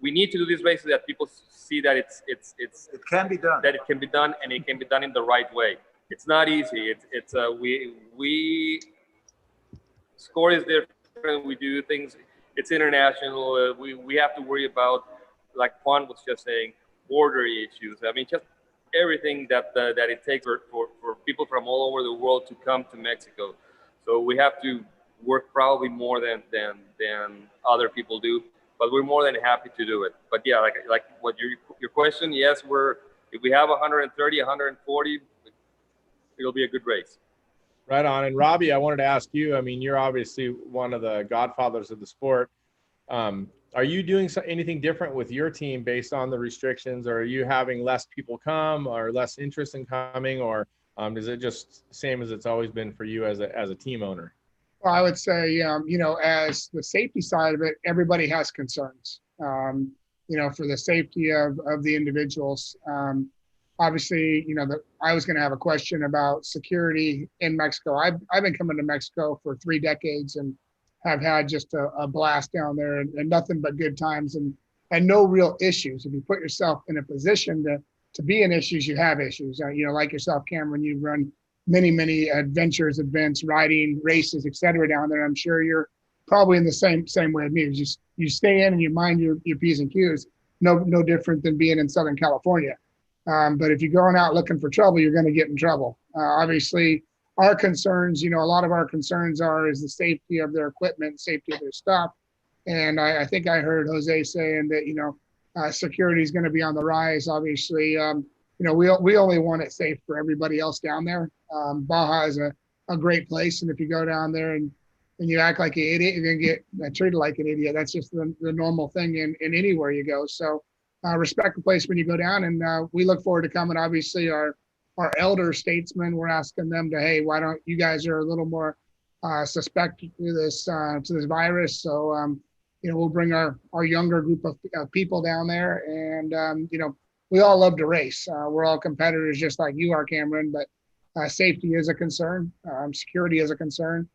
we need to do these races that people see that it can be done. That it can be done, and it can be done in the right way. It's not easy. We score is different. We do things. It's international. We have to worry about, like Juan was just saying, border issues. I mean, just everything that it takes for people from all over the world to come to Mexico. So we have to work probably more than other people do, but we're more than happy to do it. But yeah, like what your question, yes, if we have 130, 140, it'll be a good race. Right on. And Robbie, I wanted to ask you, I mean, you're obviously one of the godfathers of the sport. Are you doing anything different with your team based on the restrictions, or are you having less people come or less interest in coming, or is it just the same as it's always been for you as a team owner? Well, I would say, as the safety side of it, everybody has concerns, for the safety of the individuals. Obviously, I was going to have a question about security in Mexico. I've been coming to Mexico for 3 decades and have had just a blast down there, and nothing but good times and no real issues. If you put yourself in a position to be in issues, you have issues. Like yourself, Cameron, you run many adventures, events, riding, races, etc. down there. I'm sure you're probably in the same way as me. You stay in and you mind your P's and Q's. No different than being in Southern California. But if you're going out looking for trouble, you're going to get in trouble. Obviously, our concerns, a lot of our concerns is the safety of their equipment, safety of their stuff. And I think I heard Jose saying that, security is going to be on the rise. Obviously, we only want it safe for everybody else down there. Baja is a great place. And if you go down there and you act like an idiot, you're going to get treated like an idiot. That's just the normal thing in anywhere you go. So respect the place when you go down. And we look forward to coming. Obviously, our elder statesmen, we're asking them to, hey, why don't you guys are a little more suspect to this virus. So, we'll bring our younger group of people down there. And, we all love to race. We're all competitors just like you are, Cameron. But safety is a concern, security is a concern,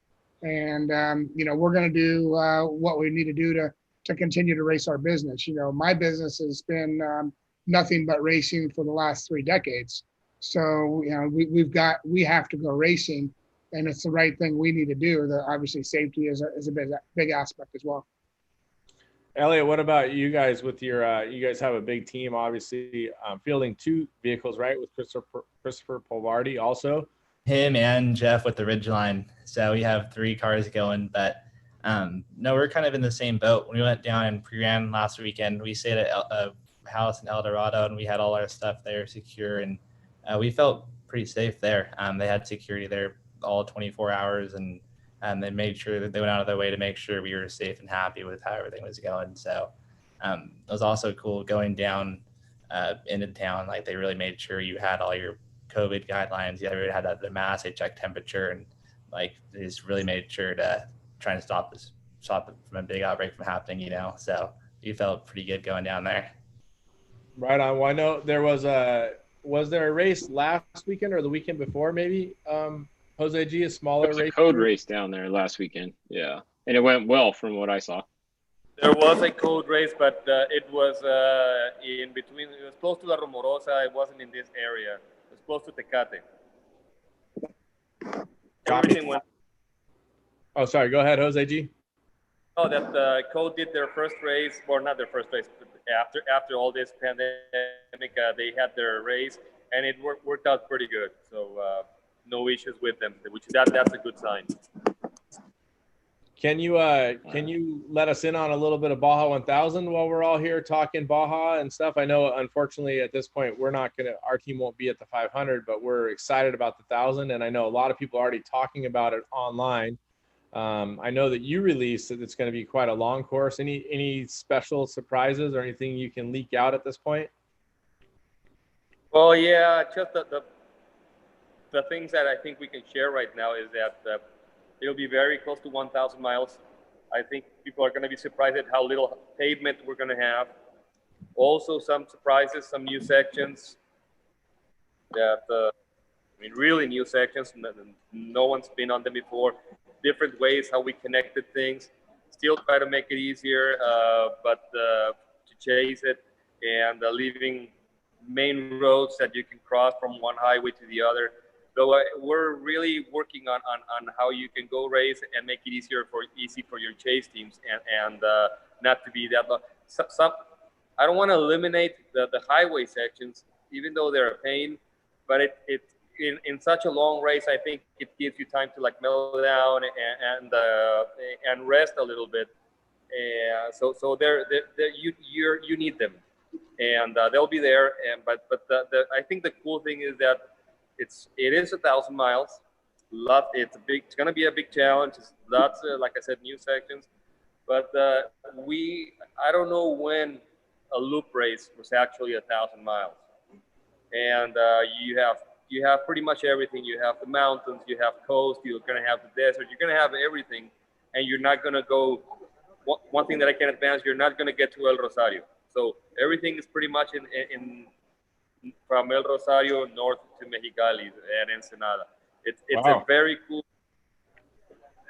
and we're going to do what we need to do to continue to race our business. My business has been nothing but racing for the last 3 decades. So we have to go racing, and it's the right thing we need to do. Obviously safety is a big aspect as well. Elliot, what about you guys with your, you guys have a big team, obviously, fielding 2 vehicles, right? With Christopher Polvardi also. Him and Jeff with the Ridgeline. So we have 3 cars going, but no, we're kind of in the same boat. When we went down and pre-ran last weekend, we stayed at a house in El Dorado, and we had all our stuff there secure, and we felt pretty safe there. They had security there all 24 hours, and they made sure that they went out of their way to make sure we were safe and happy with how everything was going. So it was also cool going down into town. Like, they really made sure you had all your COVID guidelines. You everybody had the mask, they checked temperature, and like they just really made sure to try and stop it from a big outbreak from happening, So we felt pretty good going down there. Right on. Well, I know there was there a race last weekend or the weekend before, maybe? Jose G, a smaller race. A code race down there last weekend. Yeah. And it went well from what I saw. There was a code race, but it was in between. It was close to La Rumorosa. It wasn't in this area. It was close to Tecate. Everything went. Oh, sorry. Go ahead, Jose G. Oh, that Code did their first race, or not their first race, but after all this pandemic, they had their race, and it worked out pretty good. So no issues with them, which that's a good sign. Can you let us in on a little bit of Baja 1000 while we're all here talking Baja and stuff? I know, unfortunately, at this point, our team won't be at the 500, but we're excited about the 1000, and I know a lot of people are already talking about it online. I know that you released that it's going to be quite a long course. Any special surprises or anything you can leak out at this point? Well, yeah, just the things that I think we can share right now is that it'll be very close to 1,000 miles. I think people are going to be surprised at how little pavement we're going to have. Also, some surprises, some new sections that, really new sections. No one's been on them before. Different ways how we connected things. Still try to make it easier, but to chase it, and leaving main roads that you can cross from one highway to the other. So we're really working on how you can go race and make it easy for your chase teams, and not to be that long. I don't want to eliminate the highway sections, even though they're a pain, but in such a long race, I think it gives you time to like mellow down and rest a little bit. So you need them, and they'll be there. But I think the cool thing is that it is 1,000 miles. It's going to be a big challenge. It's lots of, like I said, new sections. But I don't know when a loop race was actually 1,000 miles. And you have pretty much everything. You have the mountains, you have coast, you're going to have the desert, you're going to have everything. And you're not going to go, one thing that I can advance, you're not going to get to El Rosario. So everything is pretty much from El Rosario north to Mexicali and Ensenada. It's wow. A very cool,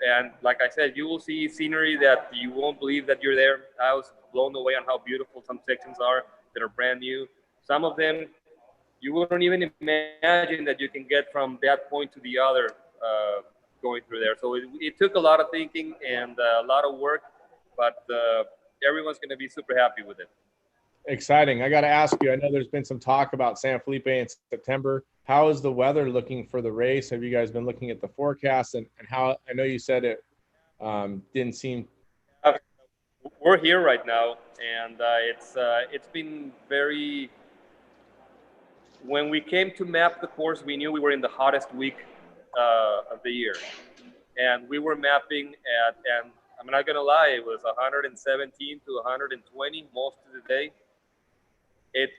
and like I said, you will see scenery that you won't believe that you're there. I was blown away on how beautiful some sections are that are brand new. Some of them, you wouldn't even imagine that you can get from that point to the other going through there. So it took a lot of thinking and a lot of work, but everyone's going to be super happy with it. Exciting. I got to ask you, I know there's been some talk about San Felipe in September. How is the weather looking for the race? Have you guys been looking at the forecast, and how, I know you said it didn't seem. We're here right now, and it's been very, when we came to map the course, we knew we were in the hottest week of the year, and we were mapping and I'm not going to lie, it was 117 to 120 most of the day.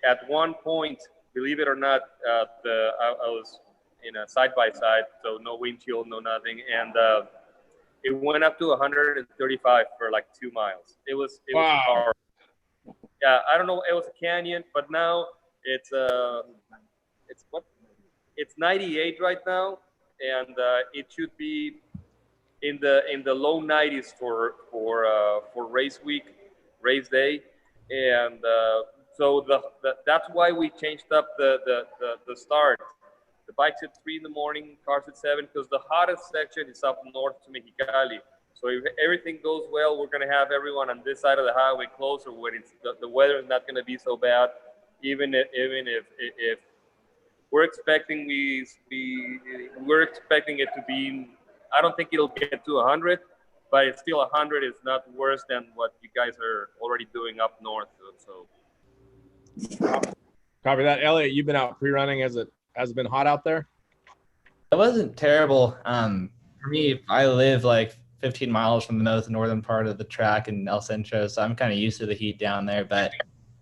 At one point, believe it or not, I was in a side-by-side, so no wind chill, no nothing, and it went up to 135 for like 2 miles. It was wow. Hard. Yeah, I don't know, it was a canyon, but now it's It's 98 right now, and it should be in the low 90s for race week, race day, and so that's why we changed up the start. The bike's at 3 in the morning, cars at 7, because the hottest section is up north to Mexicali. So if everything goes well, we're going to have everyone on this side of the highway closer when it's the weather is not going to be so bad. Even if we're expecting we're expecting it to be, I don't think it'll get to 100, but it's still 100 is not worse than what you guys are already doing up north. So Copy that. Elliot, you've been out pre-running. Has it been hot out there? It wasn't terrible. For me, I live like 15 miles from the northern part of the track in El Centro, so I'm kind of used to the heat down there. But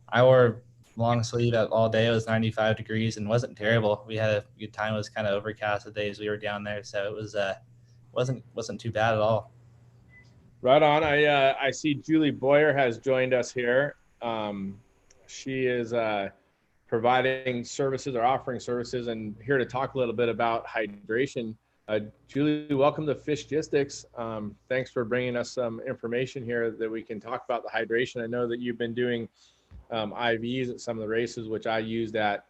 I wore long sleeve all day. It was 95 degrees and wasn't terrible. We had a good time. It was kind of overcast the days we were down there, so it was wasn't too bad at all. Right on. I see Julie Boyer has joined us here. She is providing services or offering services and here to talk a little bit about hydration. Julie, welcome to Fishgistics. Thanks for bringing us some information here that we can talk about the hydration. I know that you've been doing IVs at some of the races, which I used at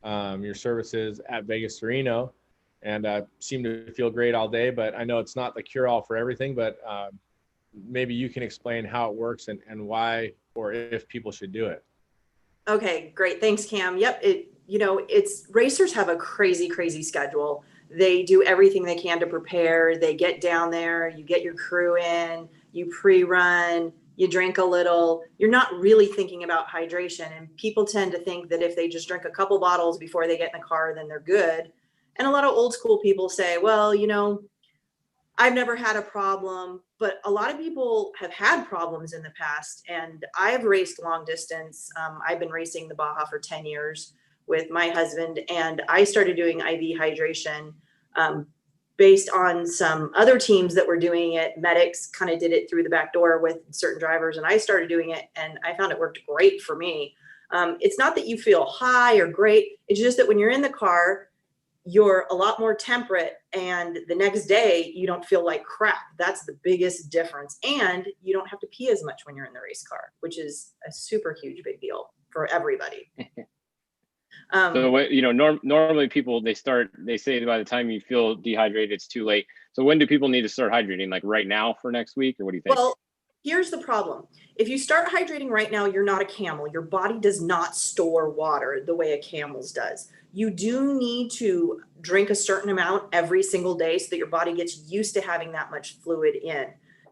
your services at Vegas Torino, and seemed to feel great all day. But I know it's not the cure-all for everything, but maybe you can explain how it works and why or if people should do it. Okay, great. Thanks, Cam. Yep. It's racers have a crazy schedule. They do everything they can to prepare. They get down there, you get your crew in, you pre-run, you drink a little. You're not really thinking about hydration. And people tend to think that if they just drink a couple bottles before they get in the car, then they're good. And a lot of old school people say, well, I've never had a problem, but a lot of people have had problems in the past. And I've raced long distance. I've been racing the Baja for 10 years with my husband, and I started doing IV hydration based on some other teams that were doing it. Medics kind of did it through the back door with certain drivers, and I started doing it, and I found it worked great for me. It's not that you feel high or great. It's just that when you're in the car, you're a lot more temperate, and the next day you don't feel like crap. That's the biggest difference. And you don't have to pee as much when you're in the race car, which is a super huge big deal for everybody. So normally people, they say by the time you feel dehydrated, it's too late. So when do people need to start hydrating? Like right now for next week, or what do you think? Well, here's the problem. If you start hydrating right now, you're not a camel. Your body does not store water the way a camel's does. You do need to drink a certain amount every single day so that your body gets used to having that much fluid in.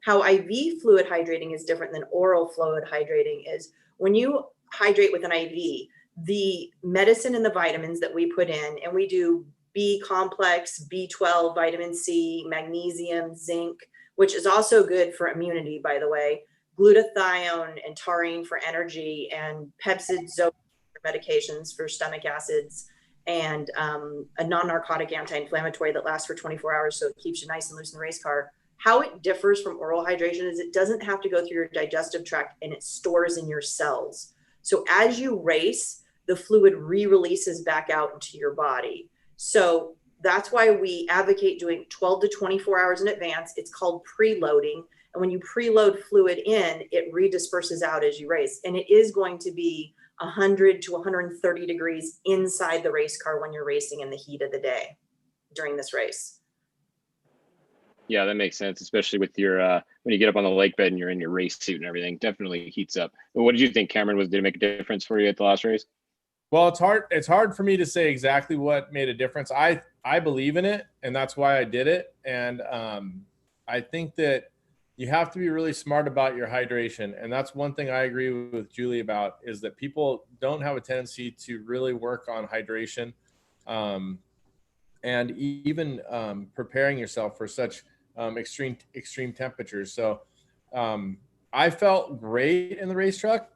How IV fluid hydrating is different than oral fluid hydrating is when you hydrate with an IV, the medicine and the vitamins that we put in, and we do B complex, B12, vitamin C, magnesium, zinc, which is also good for immunity, by the way, glutathione and taurine for energy, and pepsid medications for stomach acids, and a non-narcotic anti-inflammatory that lasts for 24 hours, so it keeps you nice and loose in the race car. How it differs from oral hydration is it doesn't have to go through your digestive tract, and it stores in your cells. So as you race, the fluid re-releases back out into your body. So that's why we advocate doing 12 to 24 hours in advance. It's called preloading. And when you preload fluid in, it redisperses out as you race. And it is going to be 100 to 130 degrees inside the race car when you're racing in the heat of the day during this race. Yeah, that makes sense, especially with your when you get up on the lake bed and you're in your race suit and everything. Definitely heats up. But what did you think, Cameron? Did it make a difference for you at the last race? Well, it's hard for me to say exactly what made a difference. I believe in it, and that's why I did it. And I think that you have to be really smart about your hydration. And that's one thing I agree with Julie about, is that people don't have a tendency to really work on hydration and even preparing yourself for such extreme temperatures. So I felt great in the race truck.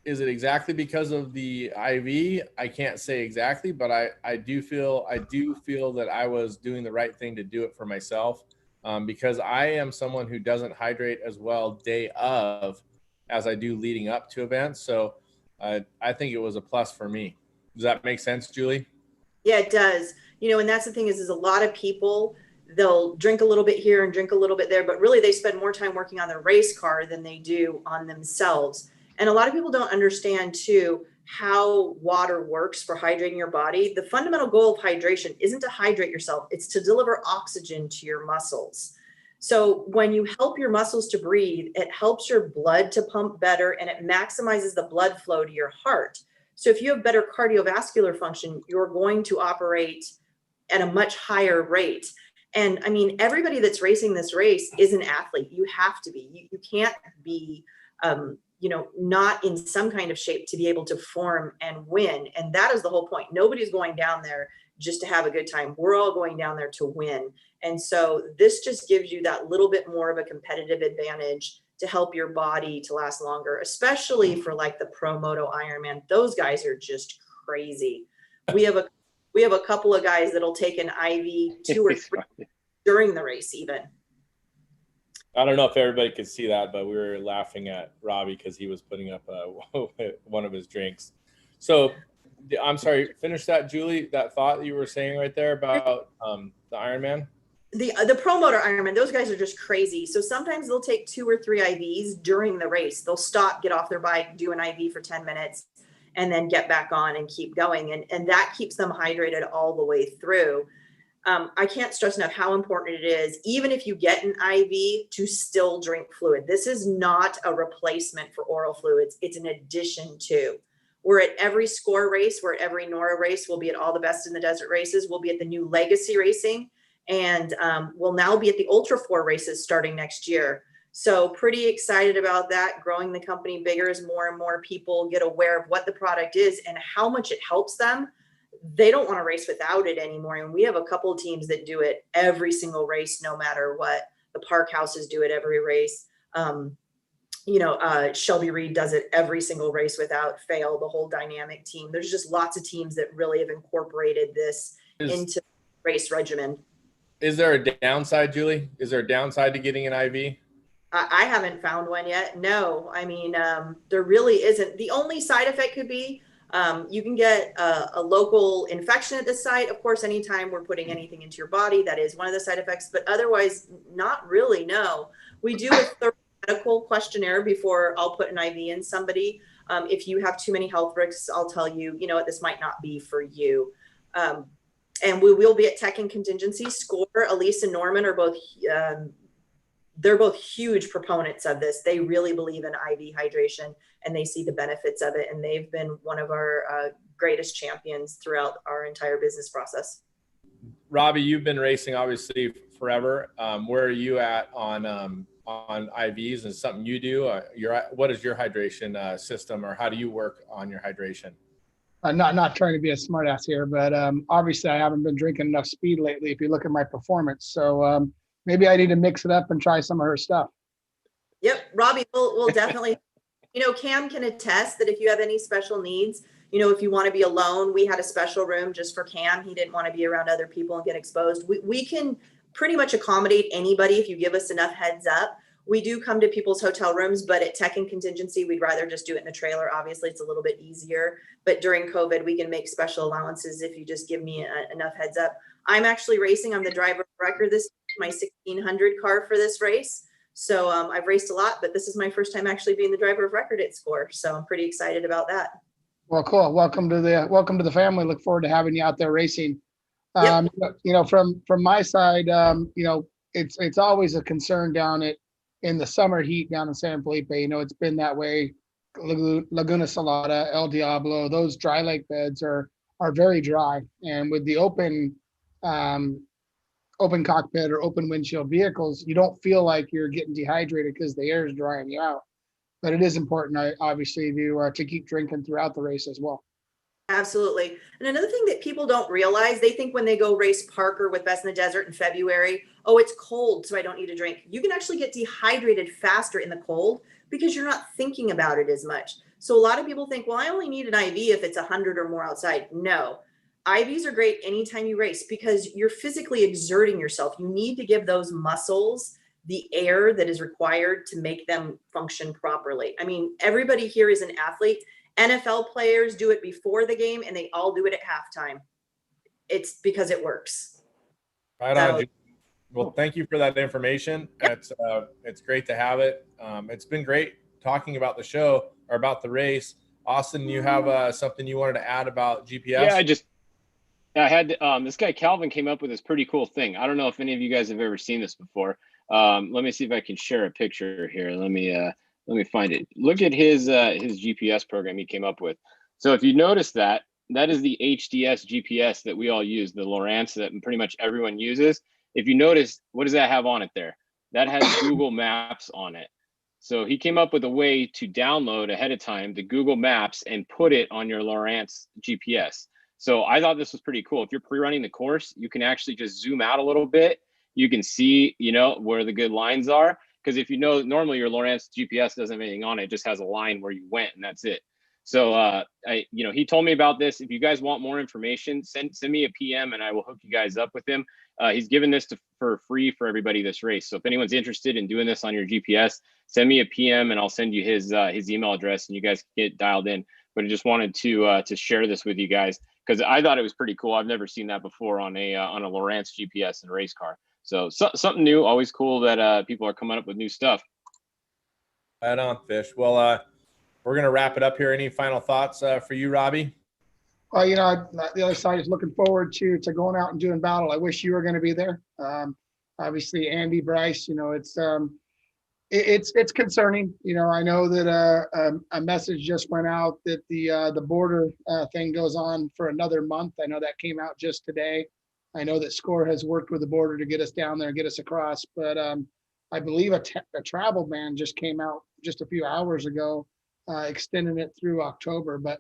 Is it exactly because of the IV? I can't say exactly, but I do feel that I was doing the right thing to do it for myself, because I am someone who doesn't hydrate as well day of as I do leading up to events. So I think it was a plus for me. Does that make sense, Julie? Yeah, it does. And that's the thing is a lot of people, they'll drink a little bit here and drink a little bit there, but really they spend more time working on their race car than they do on themselves. And a lot of people don't understand too how water works for hydrating your body. The fundamental goal of hydration isn't to hydrate yourself, it's to deliver oxygen to your muscles. So when you help your muscles to breathe, it helps your blood to pump better and it maximizes the blood flow to your heart. So if you have better cardiovascular function, you're going to operate at a much higher rate. And I mean, everybody that's racing this race is an athlete. You have to be. You can't be, not in some kind of shape to be able to form and win. And that is the whole point. Nobody's going down there just to have a good time. We're all going down there to win. And so this just gives you that little bit more of a competitive advantage to help your body to last longer, especially for like the Pro Moto Ironman. Those guys are just crazy. We have a couple of guys that'll take an IV 2 or 3 during the race even. I don't know if everybody could see that, but we were laughing at Robbie because he was putting up one of his drinks. So I'm sorry, finish that, Julie, that thought that you were saying right there about the Ironman. The Pro Motor Ironman, those guys are just crazy. So sometimes they'll take 2 or 3 IVs during the race. They'll stop, get off their bike, do an IV for 10 minutes, and then get back on and keep going. And that keeps them hydrated all the way through. I can't stress enough how important it is, even if you get an IV, to still drink fluid. This is not a replacement for oral fluids. It's an addition to. We're at every SCORE race. We're at every NORA race. We'll be at all the Best in the Desert races. We'll be at the new Legacy racing. And we'll now be at the Ultra 4 races starting next year. So pretty excited about that, growing the company bigger as more and more people get aware of what the product is and how much it helps them. They don't want to race without it anymore. And we have a couple of teams that do it every single race, no matter what. The park houses do it every race. Shelby Reed does it every single race without fail, the whole dynamic team. There's just lots of teams that really have incorporated this into race regimen. Is there a downside, Julie? Is there a downside to getting an IV? I haven't found one yet. No, I mean, there really isn't. The only side effect could be you can get a local infection at the site. Of course, anytime we're putting anything into your body, that is one of the side effects, but otherwise not really, no. We do a thorough medical questionnaire before I'll put an IV in somebody. If you have too many health risks, I'll tell you, this might not be for you. And we will be at Tech and Contingency. SCORE, Elise and Norman are both, they're both huge proponents of this. They really believe in IV hydration and they see the benefits of it. And they've been one of our greatest champions throughout our entire business process. Robbie, you've been racing obviously forever. Where are you at on IVs and something you do? What is your hydration system, or how do you work on your hydration? Not trying to be a smartass here, but obviously I haven't been drinking enough speed lately if you look at my performance. So maybe I need to mix it up and try some of her stuff. Yep, Robbie, we'll definitely, Cam can attest that if you have any special needs, if you want to be alone, we had a special room just for Cam. He didn't want to be around other people and get exposed. We can pretty much accommodate anybody if you give us enough heads up. We do come to people's hotel rooms, but at Tech and Contingency, we'd rather just do it in the trailer. Obviously, it's a little bit easier. But during COVID, we can make special allowances if you just give me enough heads up. I'm actually racing. I'm the driver of record. This is my 1600 car for this race. So I've raced a lot, but this is my first time actually being the driver of record at SCORE. So I'm pretty excited about that. Well, cool. Welcome to the family. Look forward to having you out there racing. Yep. From my side, it's always a concern down in the summer heat down in San Felipe. It's been that way. Laguna Salada, El Diablo, those dry lake beds are very dry. And with the open cockpit or open windshield vehicles, you don't feel like you're getting dehydrated because the air is drying you out. But it is important, obviously, to keep drinking throughout the race as well. Absolutely. And another thing that people don't realize, they think when they go race Parker with Best in the Desert in February, oh, it's cold, so I don't need to drink. You can actually get dehydrated faster in the cold because you're not thinking about it as much. So a lot of people think, well, I only need an IV if it's 100 or more outside. No, IVs are great anytime you race because you're physically exerting yourself. You need to give those muscles the air that is required to make them function properly. I mean, everybody here is an athlete. NFL players do it before the game and they all do it at halftime. it's because it works. Right on. Well, thank you for that information. Yep. It's great to have it. It's been great talking about the show or about the race. Austin, you have something you wanted to add about GPS? Yeah, I had this guy Calvin came up with this pretty cool thing. I don't know if any of you guys have ever seen this before. Let me see if I can share a picture here. Let me find it. Look at his GPS program he came up with. So if you notice that is the HDS GPS that we all use, the Lowrance that pretty much everyone uses. If you notice, what does that have on it there? That has Google Maps on it. So he came up with a way to download ahead of time the Google Maps and put it on your Lowrance GPS. So I thought this was pretty cool. If you're pre-running the course, you can actually just zoom out a little bit. You can see, where the good lines are. Because if normally your Lowrance GPS doesn't have anything on it, it just has a line where you went and that's it. So he told me about this. If you guys want more information, send me a PM and I will hook you guys up with him. He's given this for free for everybody this race. So if anyone's interested in doing this on your GPS, send me a PM and I'll send you his email address and you guys can get dialed in. But I just wanted to share this with you guys because I thought it was pretty cool. I've never seen that before on a Lowrance GPS in a race car. So something new, always cool that people are coming up with new stuff. Right on, Fish. Well, we're going to wrap it up here. Any final thoughts for you, Robbie? Well, the other side is looking forward to going out and doing battle. I wish you were going to be there. Obviously, Andy, Bryce, it's concerning. I know that a message just went out that the border thing goes on for another month. I know that came out just today. I know that SCORE has worked with the border to get us down there and get us across, but I believe a travel ban just came out just a few hours ago, extending it through October. But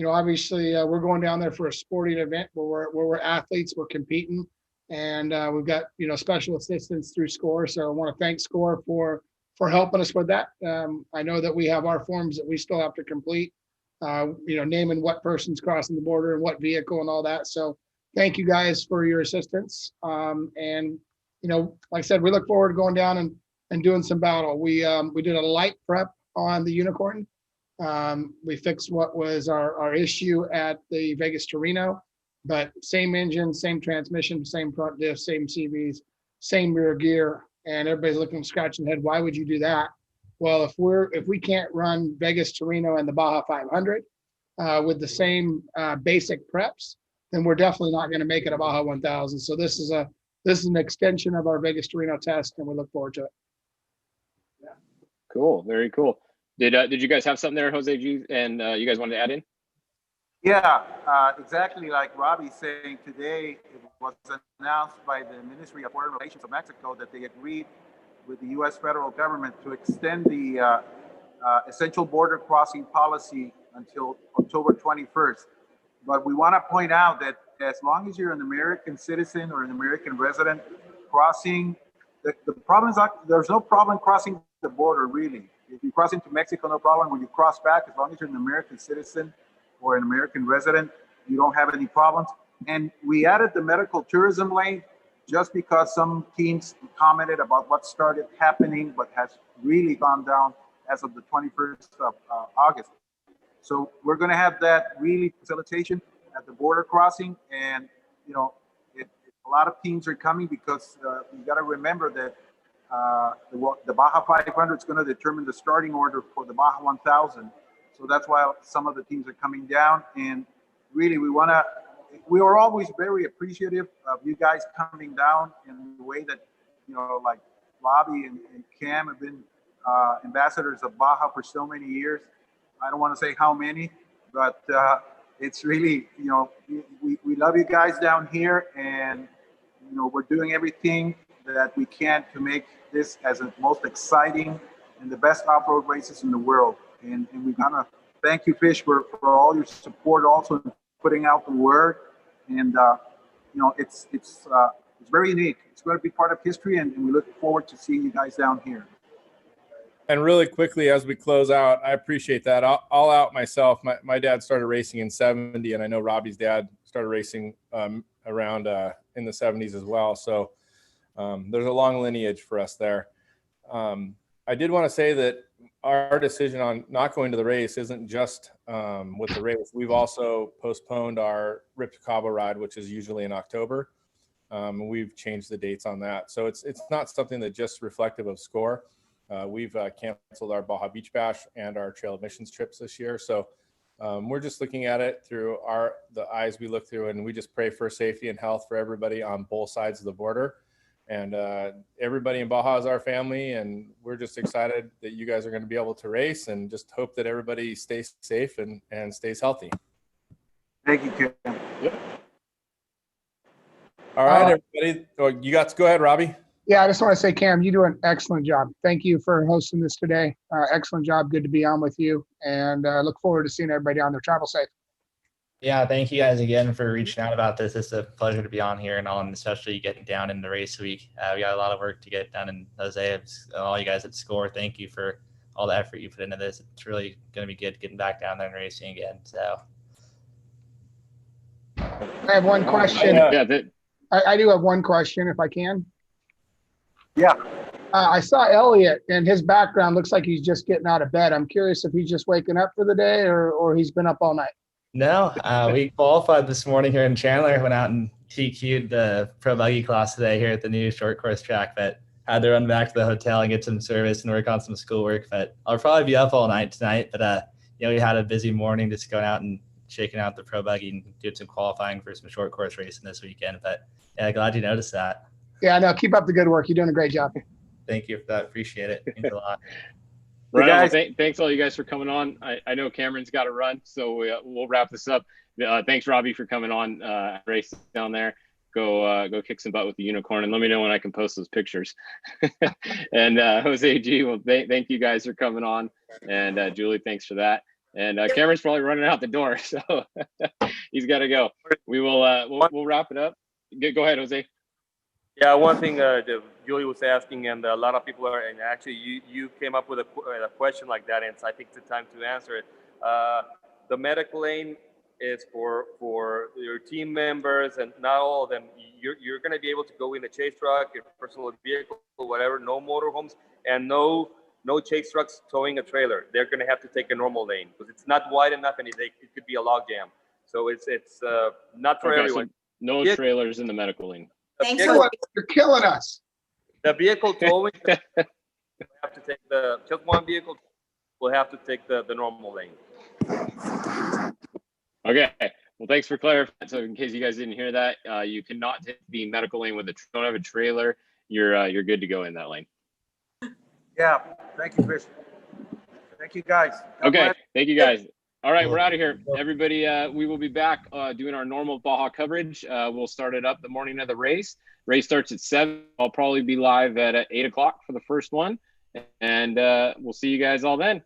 obviously we're going down there for a sporting event where we're athletes, we're competing, and we've got special assistance through SCORE. So I want to thank SCORE for helping us with that. I know that we have our forms that we still have to complete, naming what person's crossing the border and what vehicle and all that. So thank you guys for your assistance. And like I said, we look forward to going down and doing some battle. We did a light prep on the Unicorn. We fixed what was our issue at the Vegas to Reno, but same engine, same transmission, same front diff, same CVs, same rear gear, and everybody's looking scratching their head. Why would you do that? Well, if we can't run Vegas to Reno and the Baja 500 with the same basic preps, then we're definitely not going to make it a Baja 1000. So this is an extension of our Vegas to Reno test, and we look forward to it. Yeah. Cool, very cool. Did you guys have something there, Jose G, and you guys wanted to add in? Yeah, exactly like Robbie's saying today, it was announced by the Ministry of Foreign Relations of Mexico that they agreed with the U.S. federal government to extend the essential border crossing policy until October 21st. But we want to point out that as long as you're an American citizen or an American resident crossing, the problem is there's no problem crossing the border, really. If you cross into Mexico, no problem. When you cross back, as long as you're an American citizen or an American resident, you don't have any problems. And we added the medical tourism lane just because some teams commented about what started happening, but has really gone down as of the 21st of August. So we're going to have that really facilitation at the border crossing. And, a lot of teams are coming because you got to remember that the Baja 500 is going to determine the starting order for the Baja 1000. So that's why some of the teams are coming down. And really, we are always very appreciative of you guys coming down in the way that, like Robbie and Cam have been ambassadors of Baja for so many years. I don't want to say how many, but it's really, we love you guys down here, and, we're doing everything that we can to make this as the most exciting and the best off-road races in the world. And we kind of thank you, Fish, for all your support also in putting out the word. And, it's very unique. It's going to be part of history, and we look forward to seeing you guys down here. And really quickly, as we close out, I appreciate that. I'll out myself. My dad started racing in 70, and I know Robbie's dad started racing around in the 70s as well. So there's a long lineage for us there. I did want to say that our decision on not going to the race isn't just with the race. We've also postponed our Rip to Cabo ride, which is usually in October. We've changed the dates on that. So it's not something that just reflective of SCORE. We've canceled our Baja Beach Bash and our trail of missions trips this year. So we're just looking at it through the eyes we look through, and we just pray for safety and health for everybody on both sides of the border. And everybody in Baja is our family, and we're just excited that you guys are going to be able to race, and just hope that everybody stays safe and stays healthy. Thank you, Kim. Yep. All right, everybody. You got to go ahead, Robbie. Yeah, I just want to say, Cam, you do an excellent job. Thank you for hosting this today. Excellent job. Good to be on with you, and look forward to seeing everybody on there. Travel safe. Yeah, thank you guys again for reaching out about this. It's a pleasure to be on here and all, and especially getting down in the race week. We got a lot of work to get done, and Jose, all you guys at SCORE, thank you for all the effort you put into this. It's really going to be good getting back down there and racing again. So I have one question. I do have one question, if I can. Yeah. I saw Elliot, and his background looks like he's just getting out of bed. I'm curious if he's just waking up for the day or he's been up all night. No, we qualified this morning here in Chandler. Went out and TQ'd the pro buggy class today here at the new short course track, but had to run back to the hotel and get some service and work on some schoolwork. But I'll probably be up all night tonight. But we had a busy morning just going out and shaking out the pro buggy and did some qualifying for some short course racing this weekend. But yeah, glad you noticed that. Yeah, no, keep up the good work. You're doing a great job. Thank you for that. Appreciate it. Means a lot. Right. Well, thanks all you guys for coming on. I know Cameron's got to run, so we'll wrap this up. Thanks, Robbie, for coming on. Race down there. Go kick some butt with the unicorn, and let me know when I can post those pictures. And Jose G, well, thank you guys for coming on, and Julie, thanks for that. And Cameron's probably running out the door, so he's got to go. We will we'll wrap it up. Go ahead, Jose. Yeah, one thing Julie was asking, and a lot of people are, and actually you came up with a question like that, and I think it's the time to answer it. The medical lane is for your team members, and not all of them. You're going to be able to go in a chase truck, your personal vehicle, whatever. No motorhomes, and no chase trucks towing a trailer. They're going to have to take a normal lane because it's not wide enough, and it could be a log jam. So it's not for everyone. So no trailers in the medical lane. Thanks. You're killing us. The vehicle towing have to take just one vehicle will have to take the normal lane. Okay. Well, thanks for clarifying. So in case you guys didn't hear that, you cannot take the medical lane with don't have a trailer. You're good to go in that lane. Yeah. Thank you, Chris. Thank you, guys. Okay. Thank you, guys. All right, we're out of here. Everybody, we will be back doing our normal Baja coverage. We'll start it up the morning of the race. Race starts at 7. I'll probably be live at 8 o'clock for the first one. And we'll see you guys all then.